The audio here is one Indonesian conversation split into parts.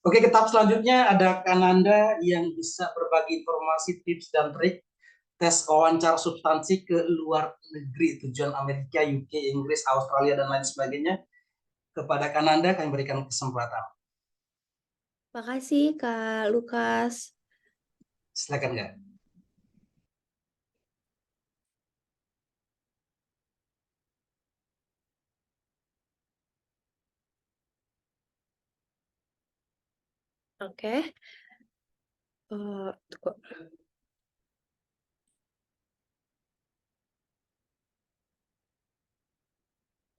Oke, ke tahap selanjutnya ada Kananda yang bisa berbagi informasi, tips, dan trik tes wawancara substansi ke luar negeri, tujuan Amerika, UK, Inggris, Australia, dan lain sebagainya. Kepada Kananda kami berikan kesempatan. Makasih Kak Lukas. Silakan nggak? Oke. Tunggu.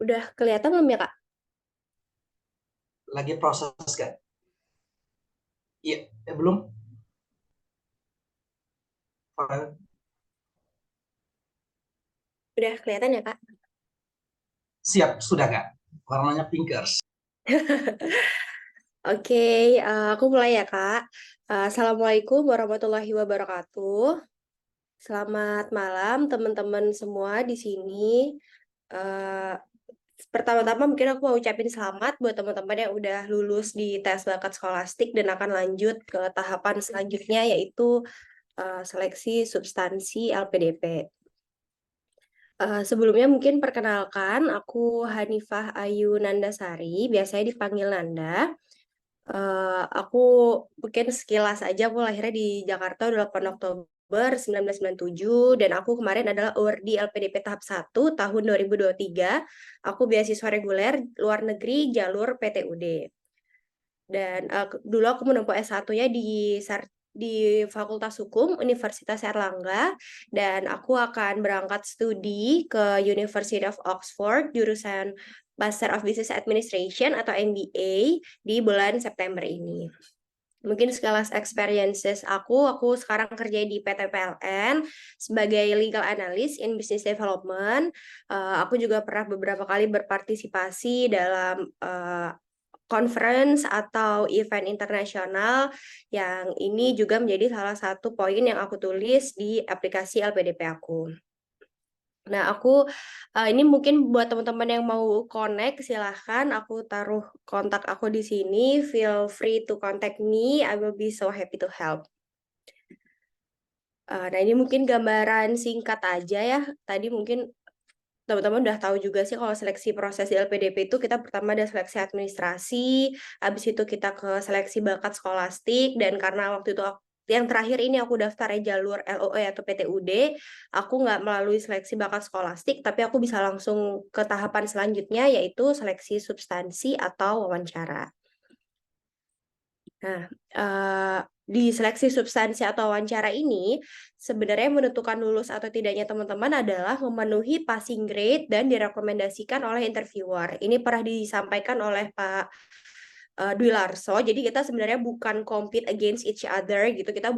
Udah kelihatan belum ya Kak? Lagi proses nggak? Iya, belum. Udah kelihatan ya Kak? Siap, sudah nggak? Warnanya pinkers. Oke, aku mulai ya Kak. Assalamualaikum warahmatullahi wabarakatuh. Selamat malam teman-teman semua di sini. Eh, Pertama-tama mungkin aku mau ucapin selamat buat teman-teman yang udah lulus di tes bakat skolastik dan akan lanjut ke tahapan selanjutnya yaitu seleksi substansi LPDP. Sebelumnya mungkin perkenalkan, aku Hanifah Ayu Nandasari, biasanya dipanggil Nanda. Aku mungkin sekilas aja, aku lahirnya di Jakarta 8 Oktober 1997, dan aku kemarin adalah awardee LPDP tahap 1 tahun 2023. Aku beasiswa reguler luar negeri jalur PTUD. Dan dulu aku menempuh S1-nya di Fakultas Hukum Universitas Erlangga, dan aku akan berangkat studi ke University of Oxford jurusan Master of Business Administration atau MBA di bulan September ini. Mungkin sekelas experiences aku sekarang kerja di PT PLN sebagai legal analyst in business development. Aku juga pernah beberapa kali berpartisipasi dalam conference atau event internasional, yang ini juga menjadi salah satu poin yang aku tulis di aplikasi LPDP aku. Nah, ini mungkin buat teman-teman yang mau connect, silahkan aku taruh kontak aku di sini. Feel free to contact me. I will be so happy to help. Nah, ini mungkin gambaran singkat aja ya. Tadi mungkin teman-teman udah tahu juga sih kalau seleksi proses di LPDP itu kita pertama ada seleksi administrasi, habis itu kita ke seleksi bakat skolastik, dan karena waktu itu yang terakhir ini aku daftarnya jalur LOE atau PTUD, aku nggak melalui seleksi bakat skolastik, tapi aku bisa langsung ke tahapan selanjutnya yaitu seleksi substansi atau wawancara. Nah, di seleksi substansi atau wawancara ini, sebenarnya menentukan lulus atau tidaknya teman-teman adalah memenuhi passing grade dan direkomendasikan oleh interviewer. Ini pernah disampaikan oleh Pak Dwi Larso. Jadi kita sebenarnya bukan compete against each other gitu. Kita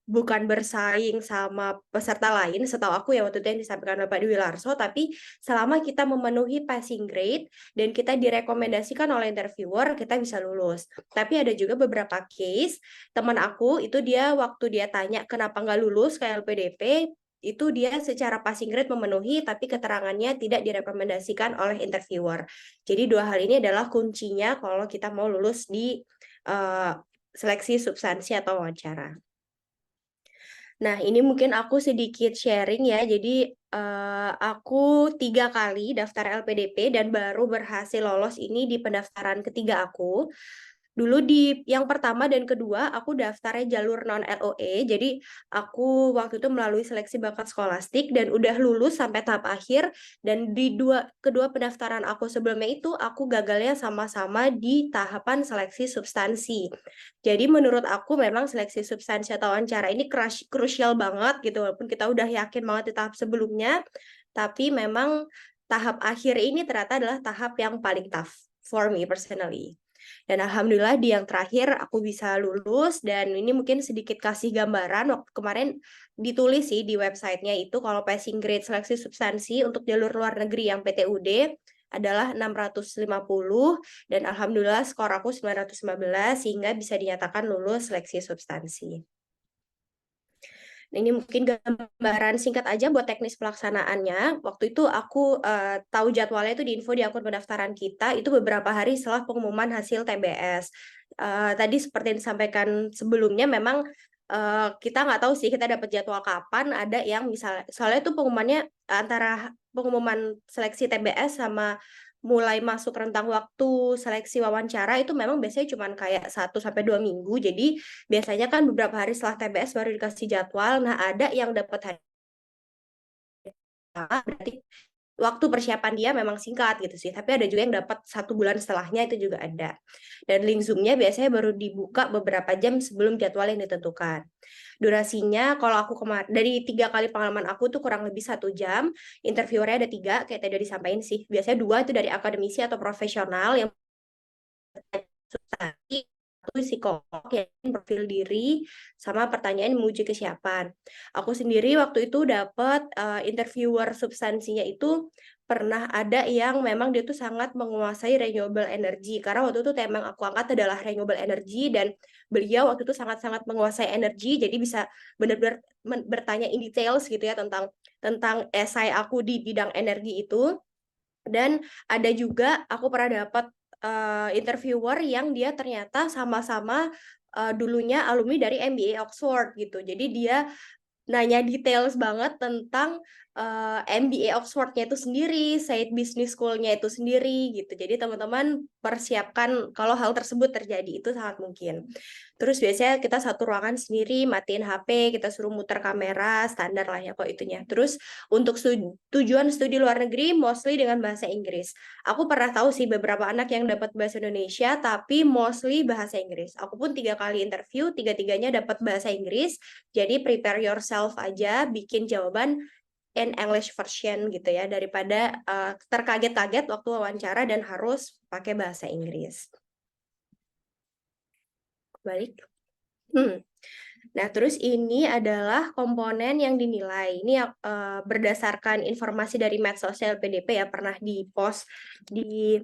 bukan bersaing sama peserta lain, setahu aku ya waktu itu yang disampaikan oleh Pak Dwi Larso, tapi selama kita memenuhi passing grade dan kita direkomendasikan oleh interviewer, kita bisa lulus. Tapi ada juga beberapa case, teman aku itu dia waktu dia tanya kenapa nggak lulus ke LPDP, itu dia secara passing grade memenuhi, tapi keterangannya tidak direkomendasikan oleh interviewer. Jadi dua hal ini adalah kuncinya kalau kita mau lulus di seleksi substansi atau wawancara. Nah, ini mungkin aku sedikit sharing ya. Jadi, aku 3 kali daftar LPDP dan baru berhasil lolos ini di pendaftaran ketiga aku. Dulu di yang pertama dan kedua, aku daftarnya jalur non-LOE. Jadi, aku waktu itu melalui seleksi bakat skolastik dan udah lulus sampai tahap akhir. Dan di kedua pendaftaran aku sebelumnya itu, aku gagalnya sama-sama di tahapan seleksi substansi. Jadi menurut aku memang seleksi substansi atau wawancara ini krusial banget gitu, walaupun kita udah yakin banget di tahap sebelumnya, tapi memang tahap akhir ini ternyata adalah tahap yang paling tough for me personally. Dan alhamdulillah di yang terakhir aku bisa lulus, dan ini mungkin sedikit kasih gambaran waktu kemarin ditulis sih di websitenya itu kalau passing grade seleksi substansi untuk jalur luar negeri yang PTUD adalah 650, dan alhamdulillah skor aku 915 sehingga bisa dinyatakan lulus seleksi substansi. Nah, ini mungkin gambaran singkat aja buat teknis pelaksanaannya. Waktu itu aku tahu jadwalnya itu di info di akun pendaftaran kita, itu beberapa hari setelah pengumuman hasil TBS. tadi seperti yang disampaikan sebelumnya, memang kita nggak tahu sih kita dapat jadwal kapan. Ada yang misalnya, soalnya itu pengumumannya antara pengumuman seleksi TBS sama mulai masuk rentang waktu seleksi wawancara itu memang biasanya cuma kayak 1 sampai 2 minggu. Jadi biasanya kan beberapa hari setelah TBS baru dikasih jadwal. Nah, ada yang dapat hari berarti waktu persiapan dia memang singkat gitu sih, tapi ada juga yang dapat 1 bulan setelahnya, itu juga ada. Dan link Zoom-nya biasanya baru dibuka beberapa jam sebelum jadwal yang ditentukan. Durasinya, kalau aku dari 3 kali pengalaman aku tuh kurang lebih 1 jam. Interviewernya ada 3, kayak tadi udah disampaikan sih. Biasanya 2 itu dari akademisi atau profesional yang substansi, satu psikolog yang profil diri, sama pertanyaan menguji kesiapan. Aku sendiri waktu itu dapat interviewer substansinya itu pernah ada yang memang dia tuh sangat menguasai renewable energy, karena waktu itu tema yang aku angkat adalah renewable energy, dan beliau waktu itu sangat-sangat menguasai energi, jadi bisa benar-benar bertanya in details gitu ya tentang esai aku di bidang energi itu. Dan ada juga aku pernah dapat interviewer yang dia ternyata sama-sama dulunya alumni dari MBA Oxford gitu. Jadi dia nanya details banget tentang MBA Oxford-nya itu sendiri, Said Business School-nya itu sendiri gitu. Jadi teman-teman persiapkan kalau hal tersebut terjadi, itu sangat mungkin. Terus biasanya kita satu ruangan sendiri, matiin HP, kita suruh muter kamera, standar lah ya kok itunya. Terus untuk tujuan studi luar negeri mostly dengan bahasa Inggris. Aku pernah tahu sih beberapa anak yang dapat bahasa Indonesia, tapi mostly bahasa Inggris. Aku pun 3 kali interview, tiga-tiganya dapat bahasa Inggris. Jadi prepare yourself aja, bikin jawaban in English version gitu ya, daripada terkaget-kaget waktu wawancara dan harus pakai bahasa Inggris. Balik. Nah, terus ini adalah komponen yang dinilai. Ini berdasarkan informasi dari medsosnya LPDP ya, pernah di-post di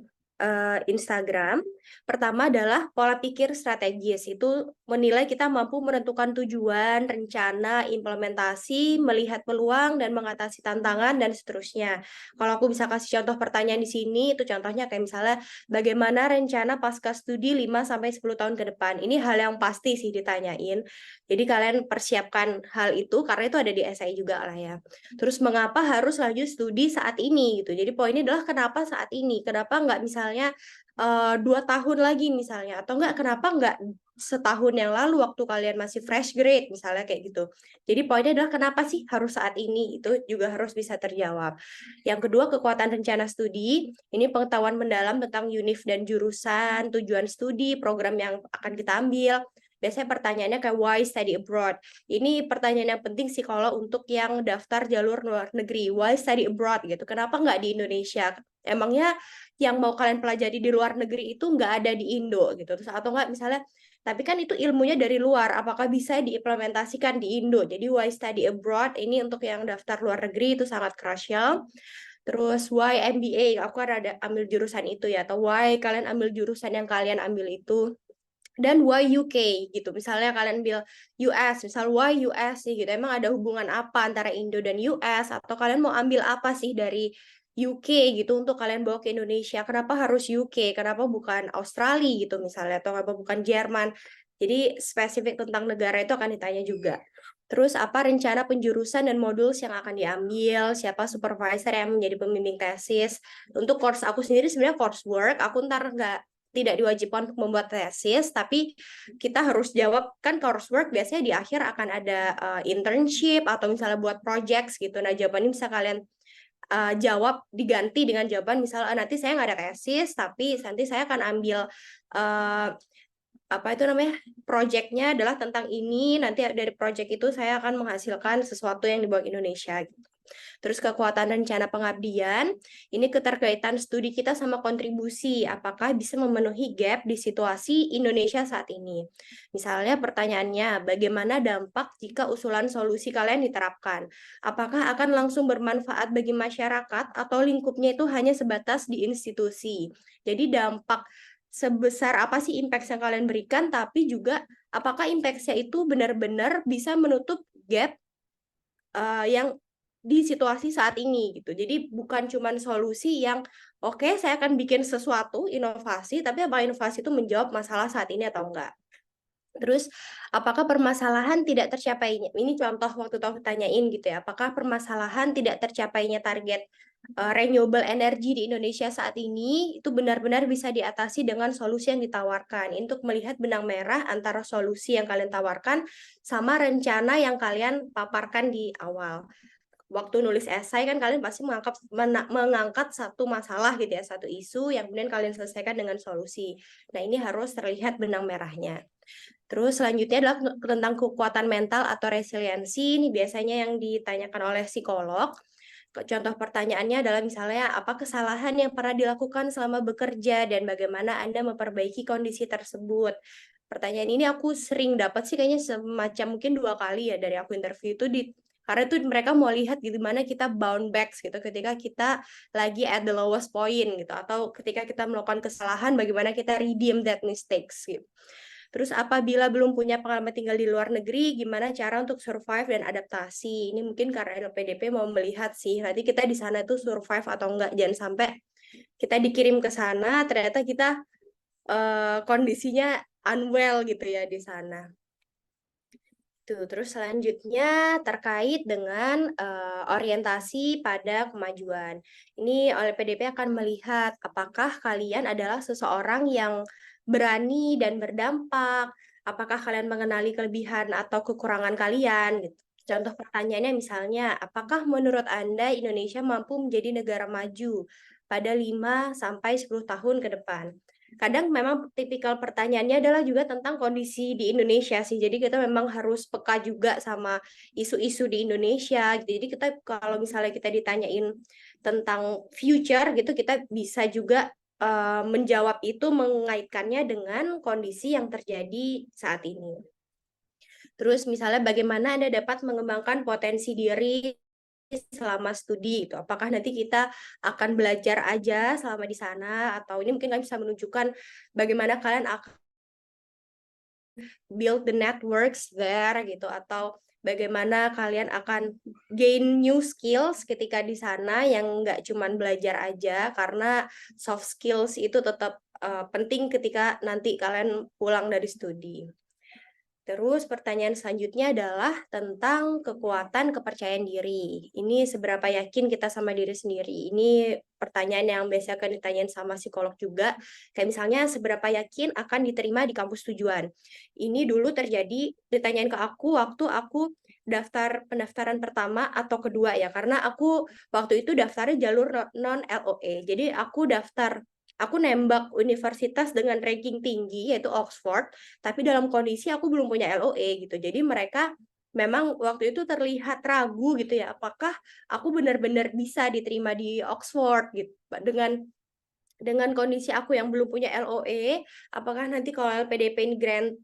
Instagram. Pertama adalah pola pikir strategis. Itu menilai kita mampu menentukan tujuan, rencana, implementasi, melihat peluang, dan mengatasi tantangan, dan seterusnya. Kalau aku bisa kasih contoh pertanyaan di sini, itu contohnya kayak misalnya, bagaimana rencana pasca studi 5-10 tahun ke depan? Ini hal yang pasti sih ditanyain. Jadi kalian persiapkan hal itu, karena itu ada di esai juga lah ya. Terus mengapa harus lanjut studi saat ini gitu. Jadi poinnya adalah kenapa saat ini? Kenapa nggak misalnya 2 tahun lagi misalnya, atau kenapa nggak setahun yang lalu waktu kalian masih fresh grade misalnya kayak gitu. Jadi poinnya adalah kenapa sih harus saat ini, itu juga harus bisa terjawab. Yang kedua, kekuatan rencana studi. Ini pengetahuan mendalam tentang univ dan jurusan, tujuan studi, program yang akan kita ambil. Biasanya pertanyaannya kayak why study abroad. Ini pertanyaan yang penting sih kalau untuk yang daftar jalur luar negeri. Why study abroad gitu. Kenapa nggak di Indonesia? Emangnya yang mau kalian pelajari di luar negeri itu nggak ada di Indo gitu. Terus atau nggak misalnya, tapi kan itu ilmunya dari luar, apakah bisa diimplementasikan di Indo? Jadi why study abroad ini untuk yang daftar luar negeri itu sangat crucial. Terus why MBA? Aku kan ada ambil jurusan itu ya, atau why kalian ambil jurusan yang kalian ambil itu. Dan why UK gitu. Misalnya kalian ambil US, misal why US sih gitu. Emang ada hubungan apa antara Indo dan US, atau kalian mau ambil apa sih dari UK gitu untuk kalian bawa ke Indonesia? Kenapa harus UK? Kenapa bukan Australia gitu misalnya, atau kenapa bukan Jerman? Jadi spesifik tentang negara itu akan ditanya juga. Terus apa rencana penjurusan dan modul yang akan diambil, siapa supervisor yang menjadi pembimbing tesis. Untuk course aku sendiri sebenarnya coursework, aku ntar tidak diwajibkan untuk membuat tesis, tapi kita harus jawab, kan coursework biasanya di akhir akan ada internship atau misalnya buat projects gitu. Nah, jawabannya bisa kalian jawab diganti dengan jawaban misalnya nanti saya nggak ada tesis, tapi nanti saya akan ambil apa itu namanya, projectnya adalah tentang ini, nanti dari project itu saya akan menghasilkan sesuatu yang dibawa ke Indonesia gitu. Terus kekuatan rencana pengabdian, ini keterkaitan studi kita sama kontribusi, apakah bisa memenuhi gap di situasi Indonesia saat ini. Misalnya pertanyaannya, bagaimana dampak jika usulan solusi kalian diterapkan? Apakah akan langsung bermanfaat bagi masyarakat atau lingkupnya itu hanya sebatas di institusi? Jadi dampak sebesar apa sih impact yang kalian berikan, tapi juga apakah impact-nya itu benar-benar bisa menutup gap yang di situasi saat ini gitu. Jadi bukan cuma solusi yang Oke, saya akan bikin sesuatu, inovasi, tapi apakah inovasi itu menjawab masalah saat ini atau enggak? Terus, apakah permasalahan tidak tercapainya ini contoh waktu itu aku tanyain gitu ya, apakah permasalahan tidak tercapainya target, renewable energy di Indonesia saat ini, itu benar-benar bisa diatasi dengan solusi yang ditawarkan. Untuk melihat benang merah antara solusi yang kalian tawarkan, sama rencana yang kalian paparkan di awal. Waktu nulis esai kan kalian pasti mengangkat satu masalah gitu ya, satu isu yang kemudian kalian selesaikan dengan solusi. Nah, ini harus terlihat benang merahnya. Terus selanjutnya adalah tentang kekuatan mental atau resiliensi. Ini biasanya yang ditanyakan oleh psikolog. Contoh pertanyaannya adalah misalnya, apa kesalahan yang pernah dilakukan selama bekerja dan bagaimana Anda memperbaiki kondisi tersebut? Pertanyaan ini aku sering dapat sih kayaknya semacam mungkin 2 kali ya dari aku interview itu karena itu mereka mau lihat gimana kita bounce back gitu ketika kita lagi at the lowest point gitu, atau ketika kita melakukan kesalahan bagaimana kita redeem that mistakes gitu. Terus apabila belum punya pengalaman tinggal di luar negeri, gimana cara untuk survive dan adaptasi? Ini mungkin karena LPDP mau melihat sih, nanti kita di sana tuh survive atau enggak. Jangan sampai kita dikirim ke sana, ternyata kita kondisinya unwell gitu ya di sana. Tuh, terus selanjutnya terkait dengan orientasi pada kemajuan. Ini LPDP akan melihat apakah kalian adalah seseorang yang berani dan berdampak, apakah kalian mengenali kelebihan atau kekurangan kalian gitu. Contoh pertanyaannya misalnya, apakah menurut Anda Indonesia mampu menjadi negara maju pada 5 sampai 10 tahun ke depan? Kadang memang tipikal pertanyaannya adalah juga tentang kondisi di Indonesia sih. Jadi kita memang harus peka juga sama isu-isu di Indonesia. Jadi kita kalau misalnya kita ditanyain tentang future gitu, kita bisa juga menjawab itu mengaitkannya dengan kondisi yang terjadi saat ini. Terus misalnya bagaimana Anda dapat mengembangkan potensi diri selama studi itu. Apakah nanti kita akan belajar aja selama di sana atau ini mungkin kalian bisa menunjukkan bagaimana kalian akan build the networks there gitu, atau bagaimana kalian akan gain new skills ketika di sana yang nggak cuman belajar aja, karena soft skills itu tetap penting ketika nanti kalian pulang dari studi. Terus pertanyaan selanjutnya adalah tentang kekuatan kepercayaan diri. Ini seberapa yakin kita sama diri sendiri. Ini pertanyaan yang biasa akan ditanyain sama psikolog juga. Kayak misalnya seberapa yakin akan diterima di kampus tujuan. Ini dulu terjadi ditanyain ke aku waktu aku daftar pendaftaran pertama atau kedua ya. Karena aku waktu itu daftarnya jalur non LOE. Jadi aku nembak universitas dengan ranking tinggi yaitu Oxford, tapi dalam kondisi aku belum punya LOE gitu. Jadi mereka memang waktu itu terlihat ragu gitu ya, apakah aku benar-benar bisa diterima di Oxford gitu. Dengan kondisi aku yang belum punya LOE, apakah nanti kalau LPDP ini grant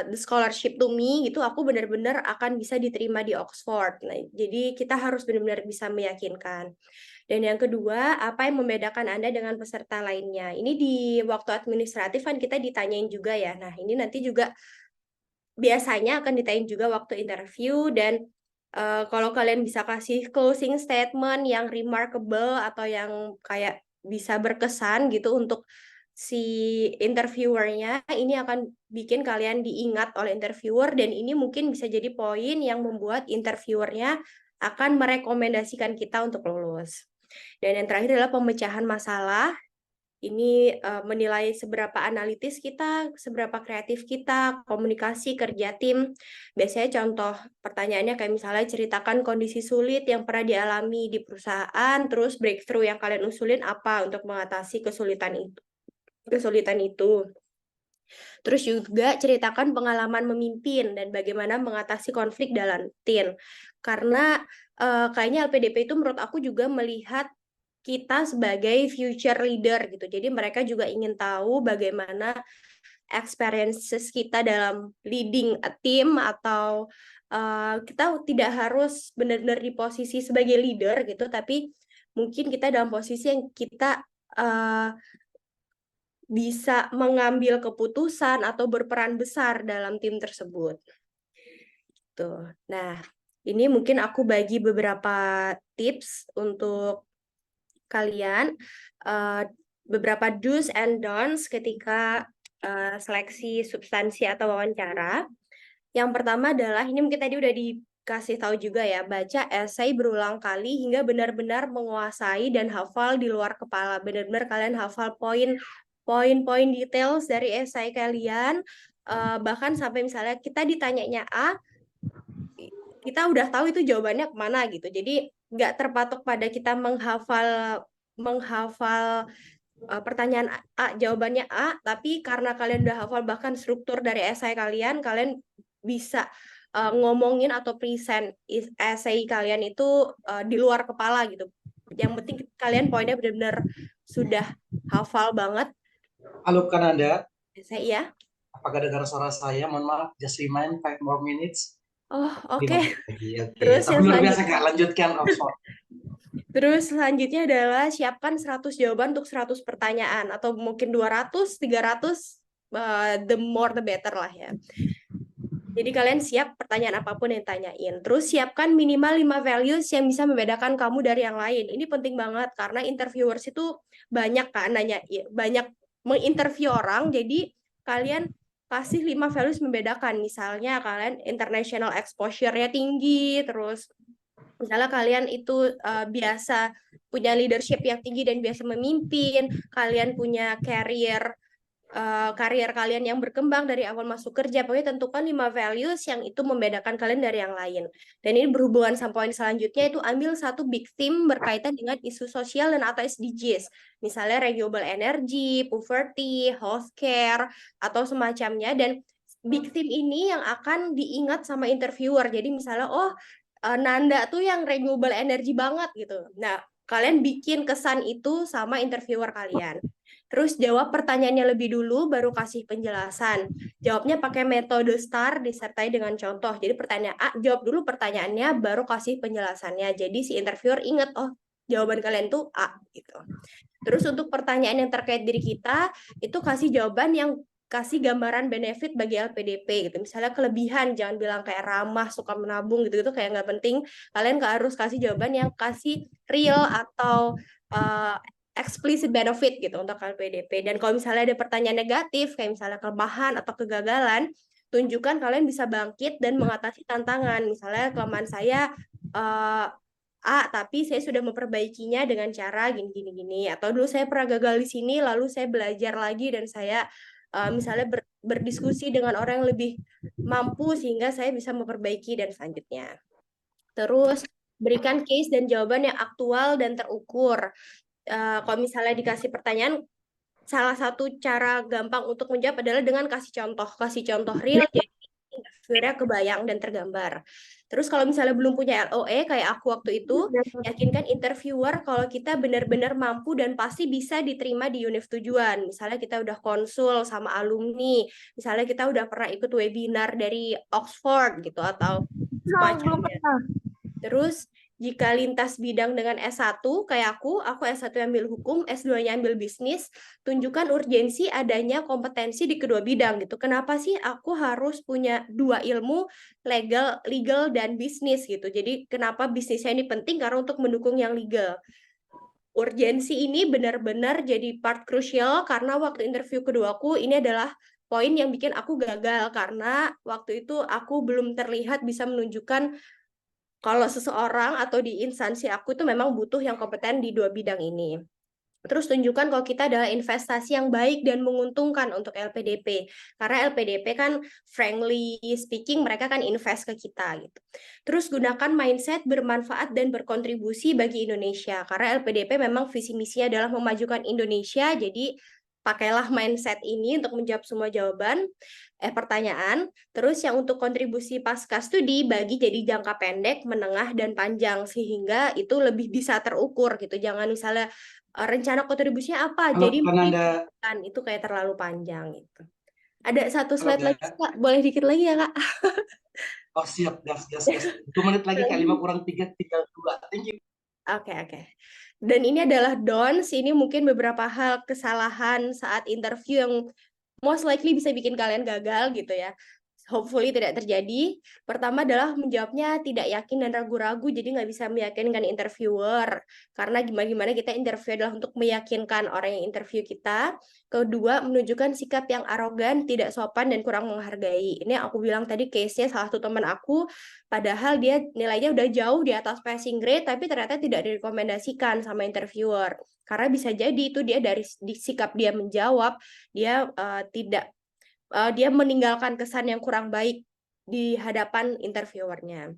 the scholarship to me gitu, aku benar-benar akan bisa diterima di Oxford. Nah, jadi kita harus benar-benar bisa meyakinkan. Dan yang kedua, apa yang membedakan Anda dengan peserta lainnya? Ini di waktu administratif kan kita ditanyain juga ya. Nah, ini nanti juga biasanya akan ditanyain juga waktu interview, dan kalau kalian bisa kasih closing statement yang remarkable atau yang kayak bisa berkesan gitu untuk si interviewernya, ini akan bikin kalian diingat oleh interviewer, dan ini mungkin bisa jadi poin yang membuat interviewernya akan merekomendasikan kita untuk lulus. Dan yang terakhir adalah pemecahan masalah. Ini menilai seberapa analitis kita, seberapa kreatif kita, komunikasi, kerja tim. Biasanya contoh pertanyaannya kayak misalnya ceritakan kondisi sulit yang pernah dialami di perusahaan, terus breakthrough yang kalian usulin apa untuk mengatasi kesulitan itu. Terus juga ceritakan pengalaman memimpin dan bagaimana mengatasi konflik dalam tim. Karena kayaknya LPDP itu menurut aku juga melihat kita sebagai future leader gitu. Jadi mereka juga ingin tahu bagaimana experiences kita dalam leading a team, atau kita tidak harus benar-benar di posisi sebagai leader gitu, tapi mungkin kita dalam posisi yang kita bisa mengambil keputusan atau berperan besar dalam tim tersebut. Tuh. Nah, ini mungkin aku bagi beberapa tips untuk kalian beberapa do's and don'ts ketika seleksi substansi atau wawancara. Yang pertama adalah, ini mungkin tadi udah dikasih tahu juga ya, baca esai berulang kali hingga benar-benar menguasai dan hafal di luar kepala. Benar-benar kalian hafal poin-poin details dari esai kalian, bahkan sampai misalnya kita ditanyanya A, kita udah tahu itu jawabannya kemana gitu. Jadi nggak terpatok pada kita menghafal pertanyaan A, jawabannya A, tapi karena kalian udah hafal bahkan struktur dari esai kalian, kalian bisa ngomongin atau present esai kalian itu di luar kepala gitu. Yang penting kalian poinnya benar-benar sudah hafal banget Halo Kananda, esai ya. apakah dengar suara saya? Mohon maaf, just remind 5 more minutes. Oh, 5 oke. menit lagi, oke. Terus Tapi yang luar biasa selanjutnya, Kak, lanjutkan Oxford. terus selanjutnya adalah siapkan 100 jawaban untuk 100 pertanyaan atau mungkin 200, 300, the more the better lah ya. Jadi kalian siap pertanyaan apapun yang tanyain. Terus siapkan minimal 5 values yang bisa membedakan kamu dari yang lain. Ini penting banget karena interviewers itu banyak kan nanya, banyak menginterview orang. Jadi kalian kasih 5 values membedakan. Misalnya kalian international exposure-nya tinggi, terus misalnya kalian itu biasa punya leadership yang tinggi dan biasa memimpin, kalian punya karier kalian yang berkembang dari awal masuk kerja. Pokoknya tentukan 5 values yang itu membedakan kalian dari yang lain. Dan ini berhubungan sama poin selanjutnya, itu ambil satu big theme berkaitan dengan isu sosial dan atau SDGs. Misalnya renewable energy, poverty, healthcare, atau semacamnya. Dan big theme ini yang akan diingat sama interviewer. Jadi misalnya, oh Nanda tuh yang renewable energy banget gitu. Nah, kalian bikin kesan itu sama interviewer kalian. Terus jawab pertanyaannya lebih dulu, baru kasih penjelasan. Jawabnya pakai metode STAR disertai dengan contoh. Jadi pertanyaan A, jawab dulu pertanyaannya, baru kasih penjelasannya. Jadi si interviewer ingat, oh jawaban kalian tuh A gitu. Terus untuk pertanyaan yang terkait diri kita, itu kasih jawaban yang kasih gambaran benefit bagi LPDP gitu. Misalnya kelebihan, jangan bilang kayak ramah, suka menabung gitu, kayak nggak penting. Kalian harus kasih jawaban yang kasih real atau explicit benefit gitu untuk LPDP. Dan kalau misalnya ada pertanyaan negatif, kayak misalnya kelemahan atau kegagalan, tunjukkan kalian bisa bangkit dan mengatasi tantangan. Misalnya kelemahan saya A, tapi saya sudah memperbaikinya dengan cara gini. Atau dulu saya pernah gagal di sini, lalu saya belajar lagi dan saya misalnya berdiskusi dengan orang yang lebih mampu sehingga saya bisa memperbaiki dan selanjutnya. Terus berikan case dan jawaban yang aktual dan terukur. Kalau misalnya dikasih pertanyaan, salah satu cara gampang untuk menjawab adalah dengan kasih contoh real, jadi interviewernya kebayang dan tergambar. Terus kalau misalnya belum punya LOE kayak aku waktu itu, yakinkan interviewer kalau kita benar-benar mampu dan pasti bisa diterima di univ tujuan. Misalnya kita udah konsul sama alumni, misalnya kita udah pernah ikut webinar dari Oxford gitu atau semacamnya. Terus jika lintas bidang dengan S1, kayak aku S1 ambil hukum, S2-nya ambil bisnis, tunjukkan urgensi adanya kompetensi di kedua bidang gitu. Kenapa sih aku harus punya 2 ilmu, legal dan bisnis gitu. Jadi kenapa bisnisnya ini penting? Karena untuk mendukung yang legal. Urgensi ini benar-benar jadi part krusial karena waktu interview keduaku ini adalah poin yang bikin aku gagal karena waktu itu aku belum terlihat bisa menunjukkan kalau seseorang atau di instansi aku itu memang butuh yang kompeten di 2 bidang ini. Terus tunjukkan kalau kita adalah investasi yang baik dan menguntungkan untuk LPDP. Karena LPDP kan frankly speaking mereka kan invest ke kita gitu. Terus gunakan mindset bermanfaat dan berkontribusi bagi Indonesia. Karena LPDP memang visi misinya adalah memajukan Indonesia, jadi pakailah mindset ini untuk menjawab semua pertanyaan. Terus yang untuk kontribusi pasca studi bagi jadi jangka pendek, menengah, dan panjang sehingga itu lebih bisa terukur gitu. Jangan misalnya rencana kontribusinya apa, Halo jadi Kananda, kan itu kayak terlalu panjang gitu. Ada satu halo slide lagi Kak. Kak, boleh dikit lagi ya Kak? Oh siap, gas. 2 menit lagi Kak, 5 kurang 3, tinggal 2. Thank you. Oke. Dan ini adalah don'ts, ini mungkin beberapa hal kesalahan saat interview yang most likely bisa bikin kalian gagal gitu ya. hopefully tidak terjadi. Pertama adalah menjawabnya tidak yakin dan ragu-ragu, jadi nggak bisa meyakinkan interviewer. Karena gimana-gimana kita interview adalah untuk meyakinkan orang yang interview kita. Kedua, menunjukkan sikap yang arogan, tidak sopan, dan kurang menghargai. Ini aku bilang tadi case-nya salah satu teman aku, padahal dia nilainya udah jauh di atas passing grade, tapi ternyata tidak direkomendasikan sama interviewer. Karena bisa jadi itu dia dari sikap dia menjawab, dia meninggalkan kesan yang kurang baik di hadapan interviewernya.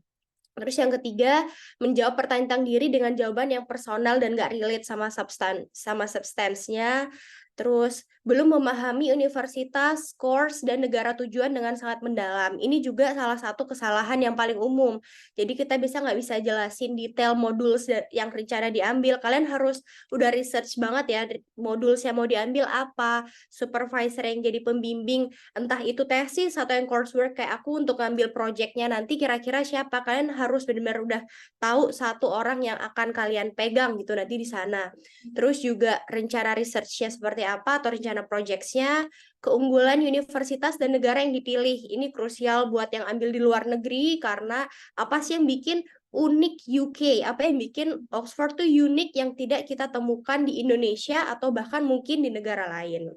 Terus yang ketiga, menjawab pertanyaan tentang diri dengan jawaban yang personal dan nggak relate sama substansnya. Terus belum memahami universitas, course, dan negara tujuan dengan sangat mendalam. Ini juga salah satu kesalahan yang paling umum. Jadi kita nggak bisa jelasin detail modul yang rencana diambil. Kalian harus udah research banget ya, modul yang mau diambil apa, supervisor yang jadi pembimbing, entah itu tesis atau yang coursework kayak aku untuk ngambil projectnya nanti kira-kira siapa. Kalian harus benar-benar udah tahu satu orang yang akan kalian pegang gitu nanti di sana. Terus juga rencana research-nya seperti apa atau rencana projects-nya, keunggulan universitas dan negara yang dipilih. Ini krusial buat yang ambil di luar negeri karena apa sih yang bikin unik UK? Apa yang bikin Oxford tuh unik yang tidak kita temukan di Indonesia atau bahkan mungkin di negara lain.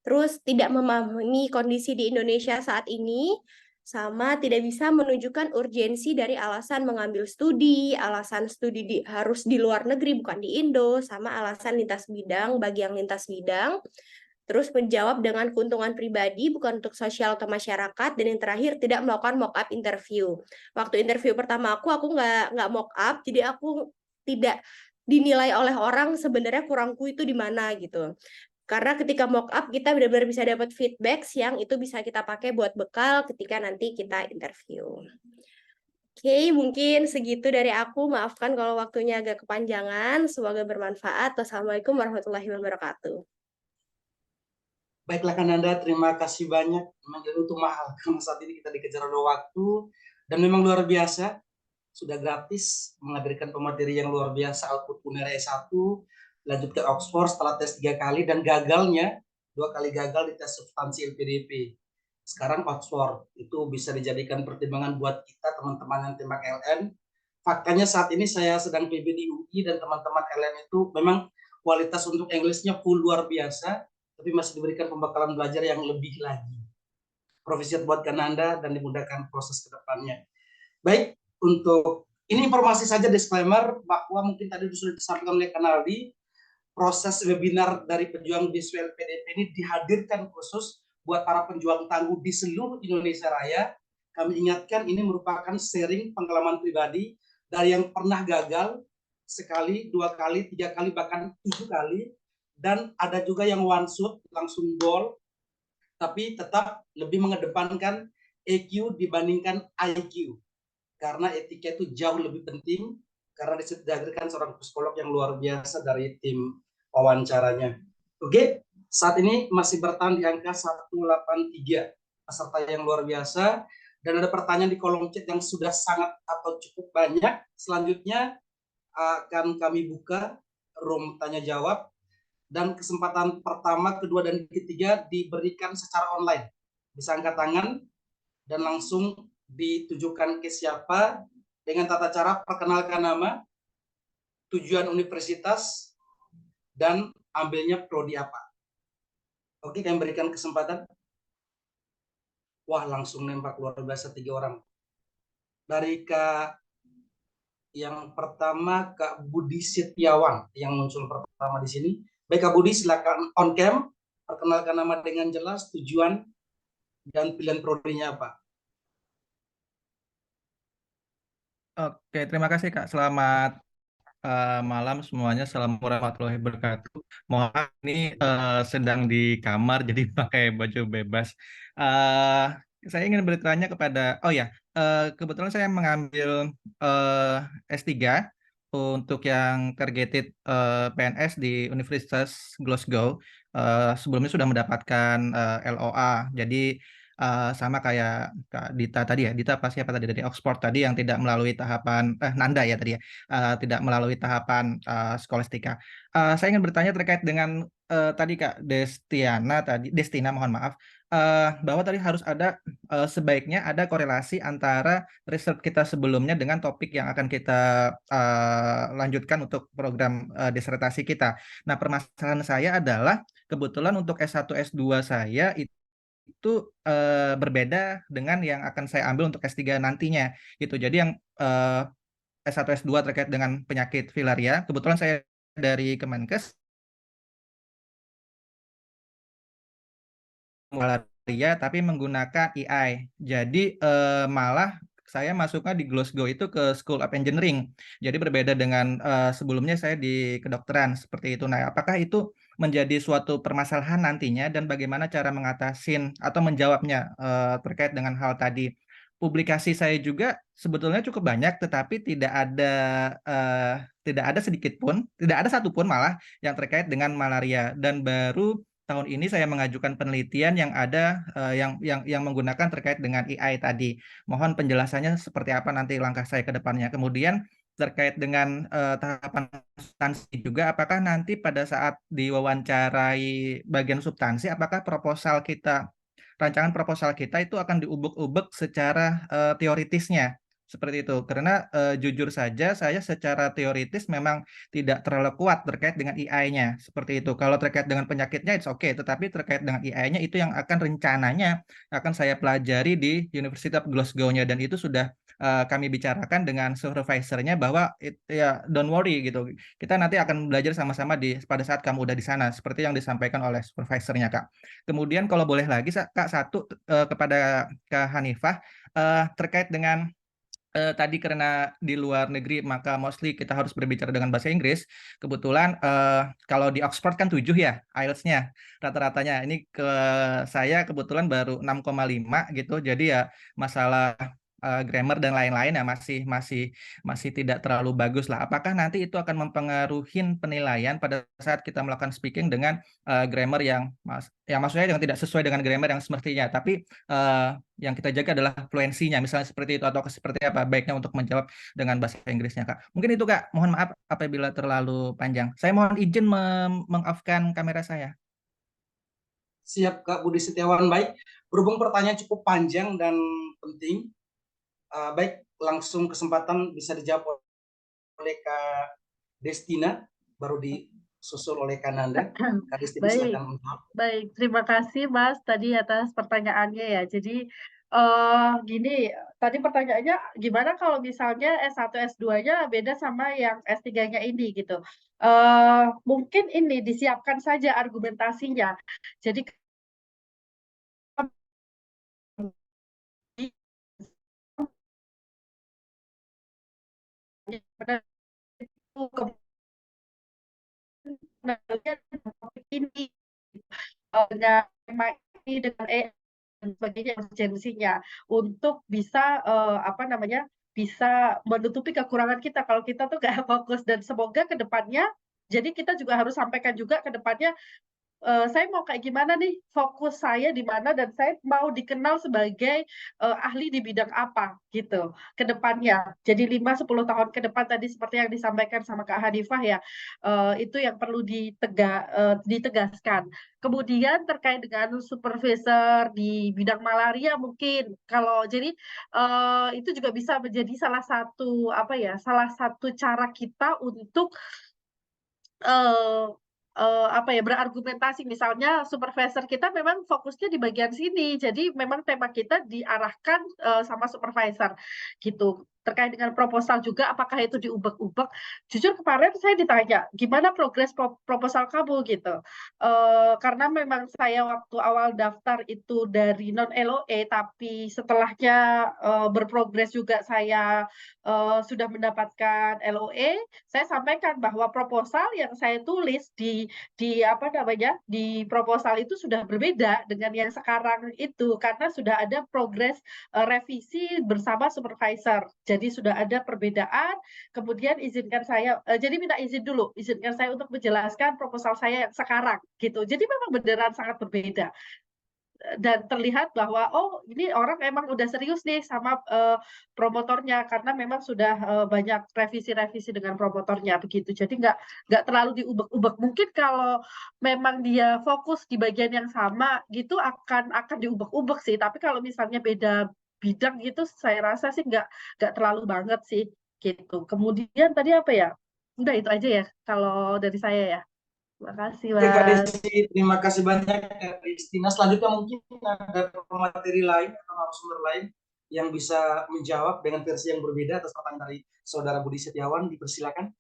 Terus tidak memahami kondisi di Indonesia saat ini, sama tidak bisa menunjukkan urgensi dari alasan mengambil studi, alasan studi harus di luar negeri bukan di Indo, sama alasan lintas bidang bagi yang lintas bidang. Terus menjawab dengan keuntungan pribadi bukan untuk sosial atau masyarakat, dan yang terakhir tidak melakukan mock up interview. Waktu interview pertama aku nggak mock up, jadi aku tidak dinilai oleh orang sebenarnya kurangku itu di mana gitu. Karena ketika mock up kita benar-benar bisa dapat feedback yang itu bisa kita pakai buat bekal ketika nanti kita interview. Oke, mungkin segitu dari aku. Maafkan kalau waktunya agak kepanjangan. Semoga bermanfaat. Wassalamualaikum warahmatullahi wabarakatuh. Baiklah Kananda, terima kasih banyak. Memang itu mahal karena saat ini kita dikejar oleh waktu dan memang luar biasa. Sudah gratis menghadirkan pemateri yang luar biasa, output Unera S1, lanjut ke Oxford setelah tes 3 kali dan gagalnya 2 kali gagal di tes substansi LPDP. Sekarang Oxford itu bisa dijadikan pertimbangan buat kita teman-teman yang tembak LN. Faktanya saat ini saya sedang PB di UI dan teman-teman LN itu memang kualitas untuk Inggrisnya full luar biasa, tapi masih diberikan pembekalan belajar yang lebih lagi. Profesiat buat Kananda dan dimudahkan proses ke depannya. Baik, untuk ini informasi saja disclaimer bahwa mungkin tadi sudah disampaikan oleh Kanaldi, proses webinar dari pejuang bisu LPDP ini dihadirkan khusus buat para pejuang tangguh di seluruh Indonesia Raya. Kami ingatkan ini merupakan sharing pengalaman pribadi dari yang pernah gagal sekali, 2 kali, 3 kali, bahkan 7 kali, dan ada juga yang one shot langsung gol, tapi tetap lebih mengedepankan EQ dibandingkan IQ karena etika itu jauh lebih penting karena dihadirkan seorang psikolog yang luar biasa dari tim wawancaranya. Oke, saat ini masih bertahan di angka 183 peserta yang luar biasa dan ada pertanyaan di kolom chat yang sudah sangat atau cukup banyak. Selanjutnya akan kami buka room tanya jawab dan kesempatan pertama, kedua, dan ketiga diberikan secara online. Bisa angkat tangan dan langsung ditujukan ke siapa dengan tata cara perkenalkan nama, tujuan universitas, dan ambilnya prodi apa. Oke, kami berikan kesempatan. Wah, langsung nembak luar biasa 3 orang. Dari Kak yang pertama, Kak Budi Setiawan yang muncul pertama di sini. Baik Kak Budi, silakan on cam, perkenalkan nama dengan jelas, tujuan dan pilihan prodinya apa. Oke, terima kasih Kak. Selamat malam semuanya. Assalamualaikum warahmatullahi wabarakatuh. Mohon ini sedang di kamar jadi pakai baju bebas. Eh, saya ingin bertanya kepada, kebetulan saya mengambil S3 untuk yang targeted PNS di Universitas Glasgow. Sebelumnya sudah mendapatkan LOA. Jadi sama kayak Kak Dita tadi ya, Dita apa siapa tadi dari Oxford tadi yang tidak melalui tahapan Nanda ya tadi ya, tidak melalui tahapan skolastika. Saya ingin bertanya terkait dengan tadi Kak Destina mohon maaf, bahwa tadi harus ada sebaiknya ada korelasi antara riset kita sebelumnya dengan topik yang akan kita lanjutkan untuk program disertasi kita. Nah, permasalahan saya adalah kebetulan untuk S1 S2 saya itu berbeda dengan yang akan saya ambil untuk S3 nantinya gitu. Jadi yang S1 S2 terkait dengan penyakit filaria, kebetulan saya dari Kemenkes malaria tapi menggunakan AI. Jadi malah saya masuknya di Glasgow itu ke School of Engineering. Jadi berbeda dengan sebelumnya saya di kedokteran seperti itu. Nah, apakah itu menjadi suatu permasalahan nantinya dan bagaimana cara mengatasi atau menjawabnya terkait dengan hal tadi? Publikasi saya juga sebetulnya cukup banyak, tetapi tidak ada sedikit pun, tidak ada satupun malah yang terkait dengan malaria. Dan baru tahun ini saya mengajukan penelitian yang ada yang menggunakan terkait dengan AI tadi. Mohon penjelasannya seperti apa nanti langkah saya ke depannya. Kemudian terkait dengan tahapan substansi juga, apakah nanti pada saat diwawancarai bagian substansi, apakah rancangan proposal kita itu akan diubek-ubek secara teoritisnya seperti itu. Karena jujur saja saya secara teoritis memang tidak terlalu kuat terkait dengan AI-nya seperti itu. Kalau terkait dengan penyakitnya it's okay, tetapi terkait dengan AI-nya itu yang akan rencananya akan saya pelajari di University of Glasgow-nya, dan itu sudah kami bicarakan dengan supervisor-nya bahwa ya don't worry gitu. Kita nanti akan belajar sama-sama pada saat kamu udah di sana seperti yang disampaikan oleh supervisor-nya, Kak. Kemudian kalau boleh lagi Kak, satu kepada Kak Hanifah terkait dengan tadi karena di luar negeri maka mostly kita harus berbicara dengan bahasa Inggris. Kebetulan kalau di Oxford kan 7 ya IELTS-nya rata-ratanya. Ini saya kebetulan baru 6,5 gitu. Jadi ya masalah grammar dan lain-lain ya masih tidak terlalu bagus lah. Apakah nanti itu akan mempengaruhi penilaian pada saat kita melakukan speaking dengan grammar yang maksudnya yang tidak sesuai dengan grammar yang semestinya, tapi yang kita jaga adalah fluensinya, misalnya seperti itu, atau seperti apa baiknya untuk menjawab dengan bahasa Inggrisnya, Kak. Mungkin itu, Kak. Mohon maaf apabila terlalu panjang. Saya mohon izin meng-off-kan kamera saya. Siap, Kak Budi Setiawan. Baik, berhubung pertanyaan cukup panjang dan penting, baik, langsung kesempatan bisa dijawab oleh Kak Destina, baru disusul oleh Kak Nanda. Kak Destina, Baik, silakan menjawab. baik. Terima kasih Mas tadi atas pertanyaannya ya. Jadi gini, tadi pertanyaannya gimana kalau misalnya S1 S2-nya beda sama yang S3-nya ini gitu. Mungkin ini disiapkan saja argumentasinya. Jadi topik ini dengan ini dengan dan sebagainya urgensinya untuk bisa bisa menutupi kekurangan kita kalau kita tuh nggak fokus, dan semoga ke depannya jadi kita juga harus sampaikan juga ke depannya saya mau kayak gimana nih, fokus saya di mana, dan saya mau dikenal sebagai ahli di bidang apa gitu ke depannya. Jadi 5-10 tahun ke depan tadi seperti yang disampaikan sama Kak Hanifah ya, itu yang perlu ditegaskan. Kemudian terkait dengan supervisor di bidang malaria mungkin kalau jadi itu juga bisa menjadi salah satu cara kita untuk berargumentasi. Misalnya supervisor kita memang fokusnya di bagian sini, jadi memang tema kita diarahkan sama supervisor gitu. Terkait dengan proposal juga, apakah itu diubek-ubek? Jujur kemarin saya ditanya, gimana progres proposal kamu gitu. Karena memang saya waktu awal daftar itu dari non LOE, tapi setelahnya berprogres juga saya sudah mendapatkan LOE. Saya sampaikan bahwa proposal yang saya tulis di proposal itu sudah berbeda dengan yang sekarang itu, karena sudah ada progres revisi bersama supervisor. Jadi sudah ada perbedaan. Kemudian jadi minta izin dulu, izinkan saya untuk menjelaskan proposal saya yang sekarang gitu. Jadi memang beneran sangat berbeda. dan terlihat bahwa oh ini orang emang udah serius nih sama promotornya karena memang sudah banyak revisi-revisi dengan promotornya begitu. Jadi nggak terlalu diubek-ubek. Mungkin kalau memang dia fokus di bagian yang sama gitu akan diubek-ubek sih. Tapi kalau misalnya beda bidang gitu, saya rasa sih nggak terlalu banget sih gitu. Kemudian tadi apa ya? Udah itu aja ya kalau dari saya ya. Terima kasih, Oke, Kak Mas. Desi, terima kasih banyak Kak Kristina. Selanjutnya mungkin ada pemateri lain atau narasumber lain yang bisa menjawab dengan versi yang berbeda atas pertanyaan dari Saudara Budi Setiawan. Dipersilakan.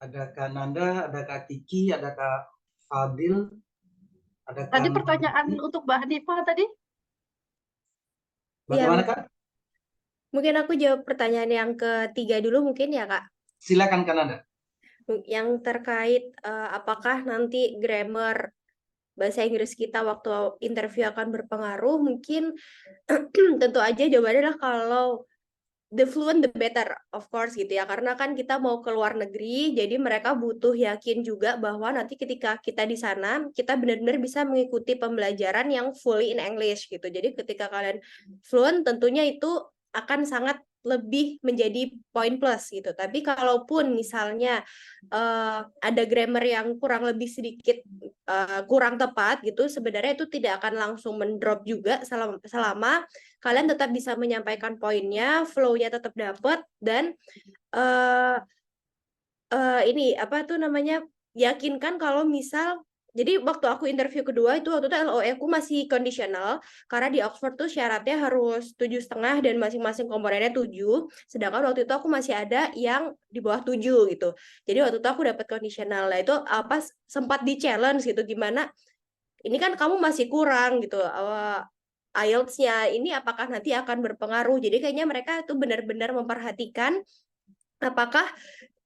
Ada Kak Nanda, ada Kak Kiki, ada Kak Fadil, ada Kak Tadi pertanyaan Nandi. untuk Mbak Hanifa tadi. Ya, Bagaimana Kak? mungkin aku jawab pertanyaan yang ketiga dulu mungkin ya, Kak. Silakan Kak Nanda. Yang terkait apakah nanti grammar bahasa Inggris kita waktu interview akan berpengaruh, mungkin tentu aja jawabannya adalah kalau the fluent the better, of course gitu ya, karena kan kita mau ke luar negeri, jadi mereka butuh yakin juga bahwa nanti ketika kita di sana, kita benar-benar bisa mengikuti pembelajaran yang fully in English gitu. Jadi ketika kalian fluent, tentunya itu akan sangat lebih menjadi poin plus gitu. Tapi kalaupun misalnya ada grammar yang kurang lebih sedikit kurang tepat gitu, sebenarnya itu tidak akan langsung mendrop juga selama kalian tetap bisa menyampaikan poinnya, flow-nya tetap dapat, dan ini apa tuh namanya, yakinkan kalau misal, jadi waktu aku interview kedua itu waktu itu LOE aku masih conditional karena di Oxford tuh syaratnya harus 7,5 dan masing-masing komponennya 7, sedangkan waktu itu aku masih ada yang di bawah 7 gitu. Jadi waktu itu aku dapat conditional. Nah itu apa sempat di challenge gitu, gimana ini kan kamu masih kurang gitu IELTS-nya ini apakah nanti akan berpengaruh. Jadi kayaknya mereka tuh benar-benar memperhatikan apakah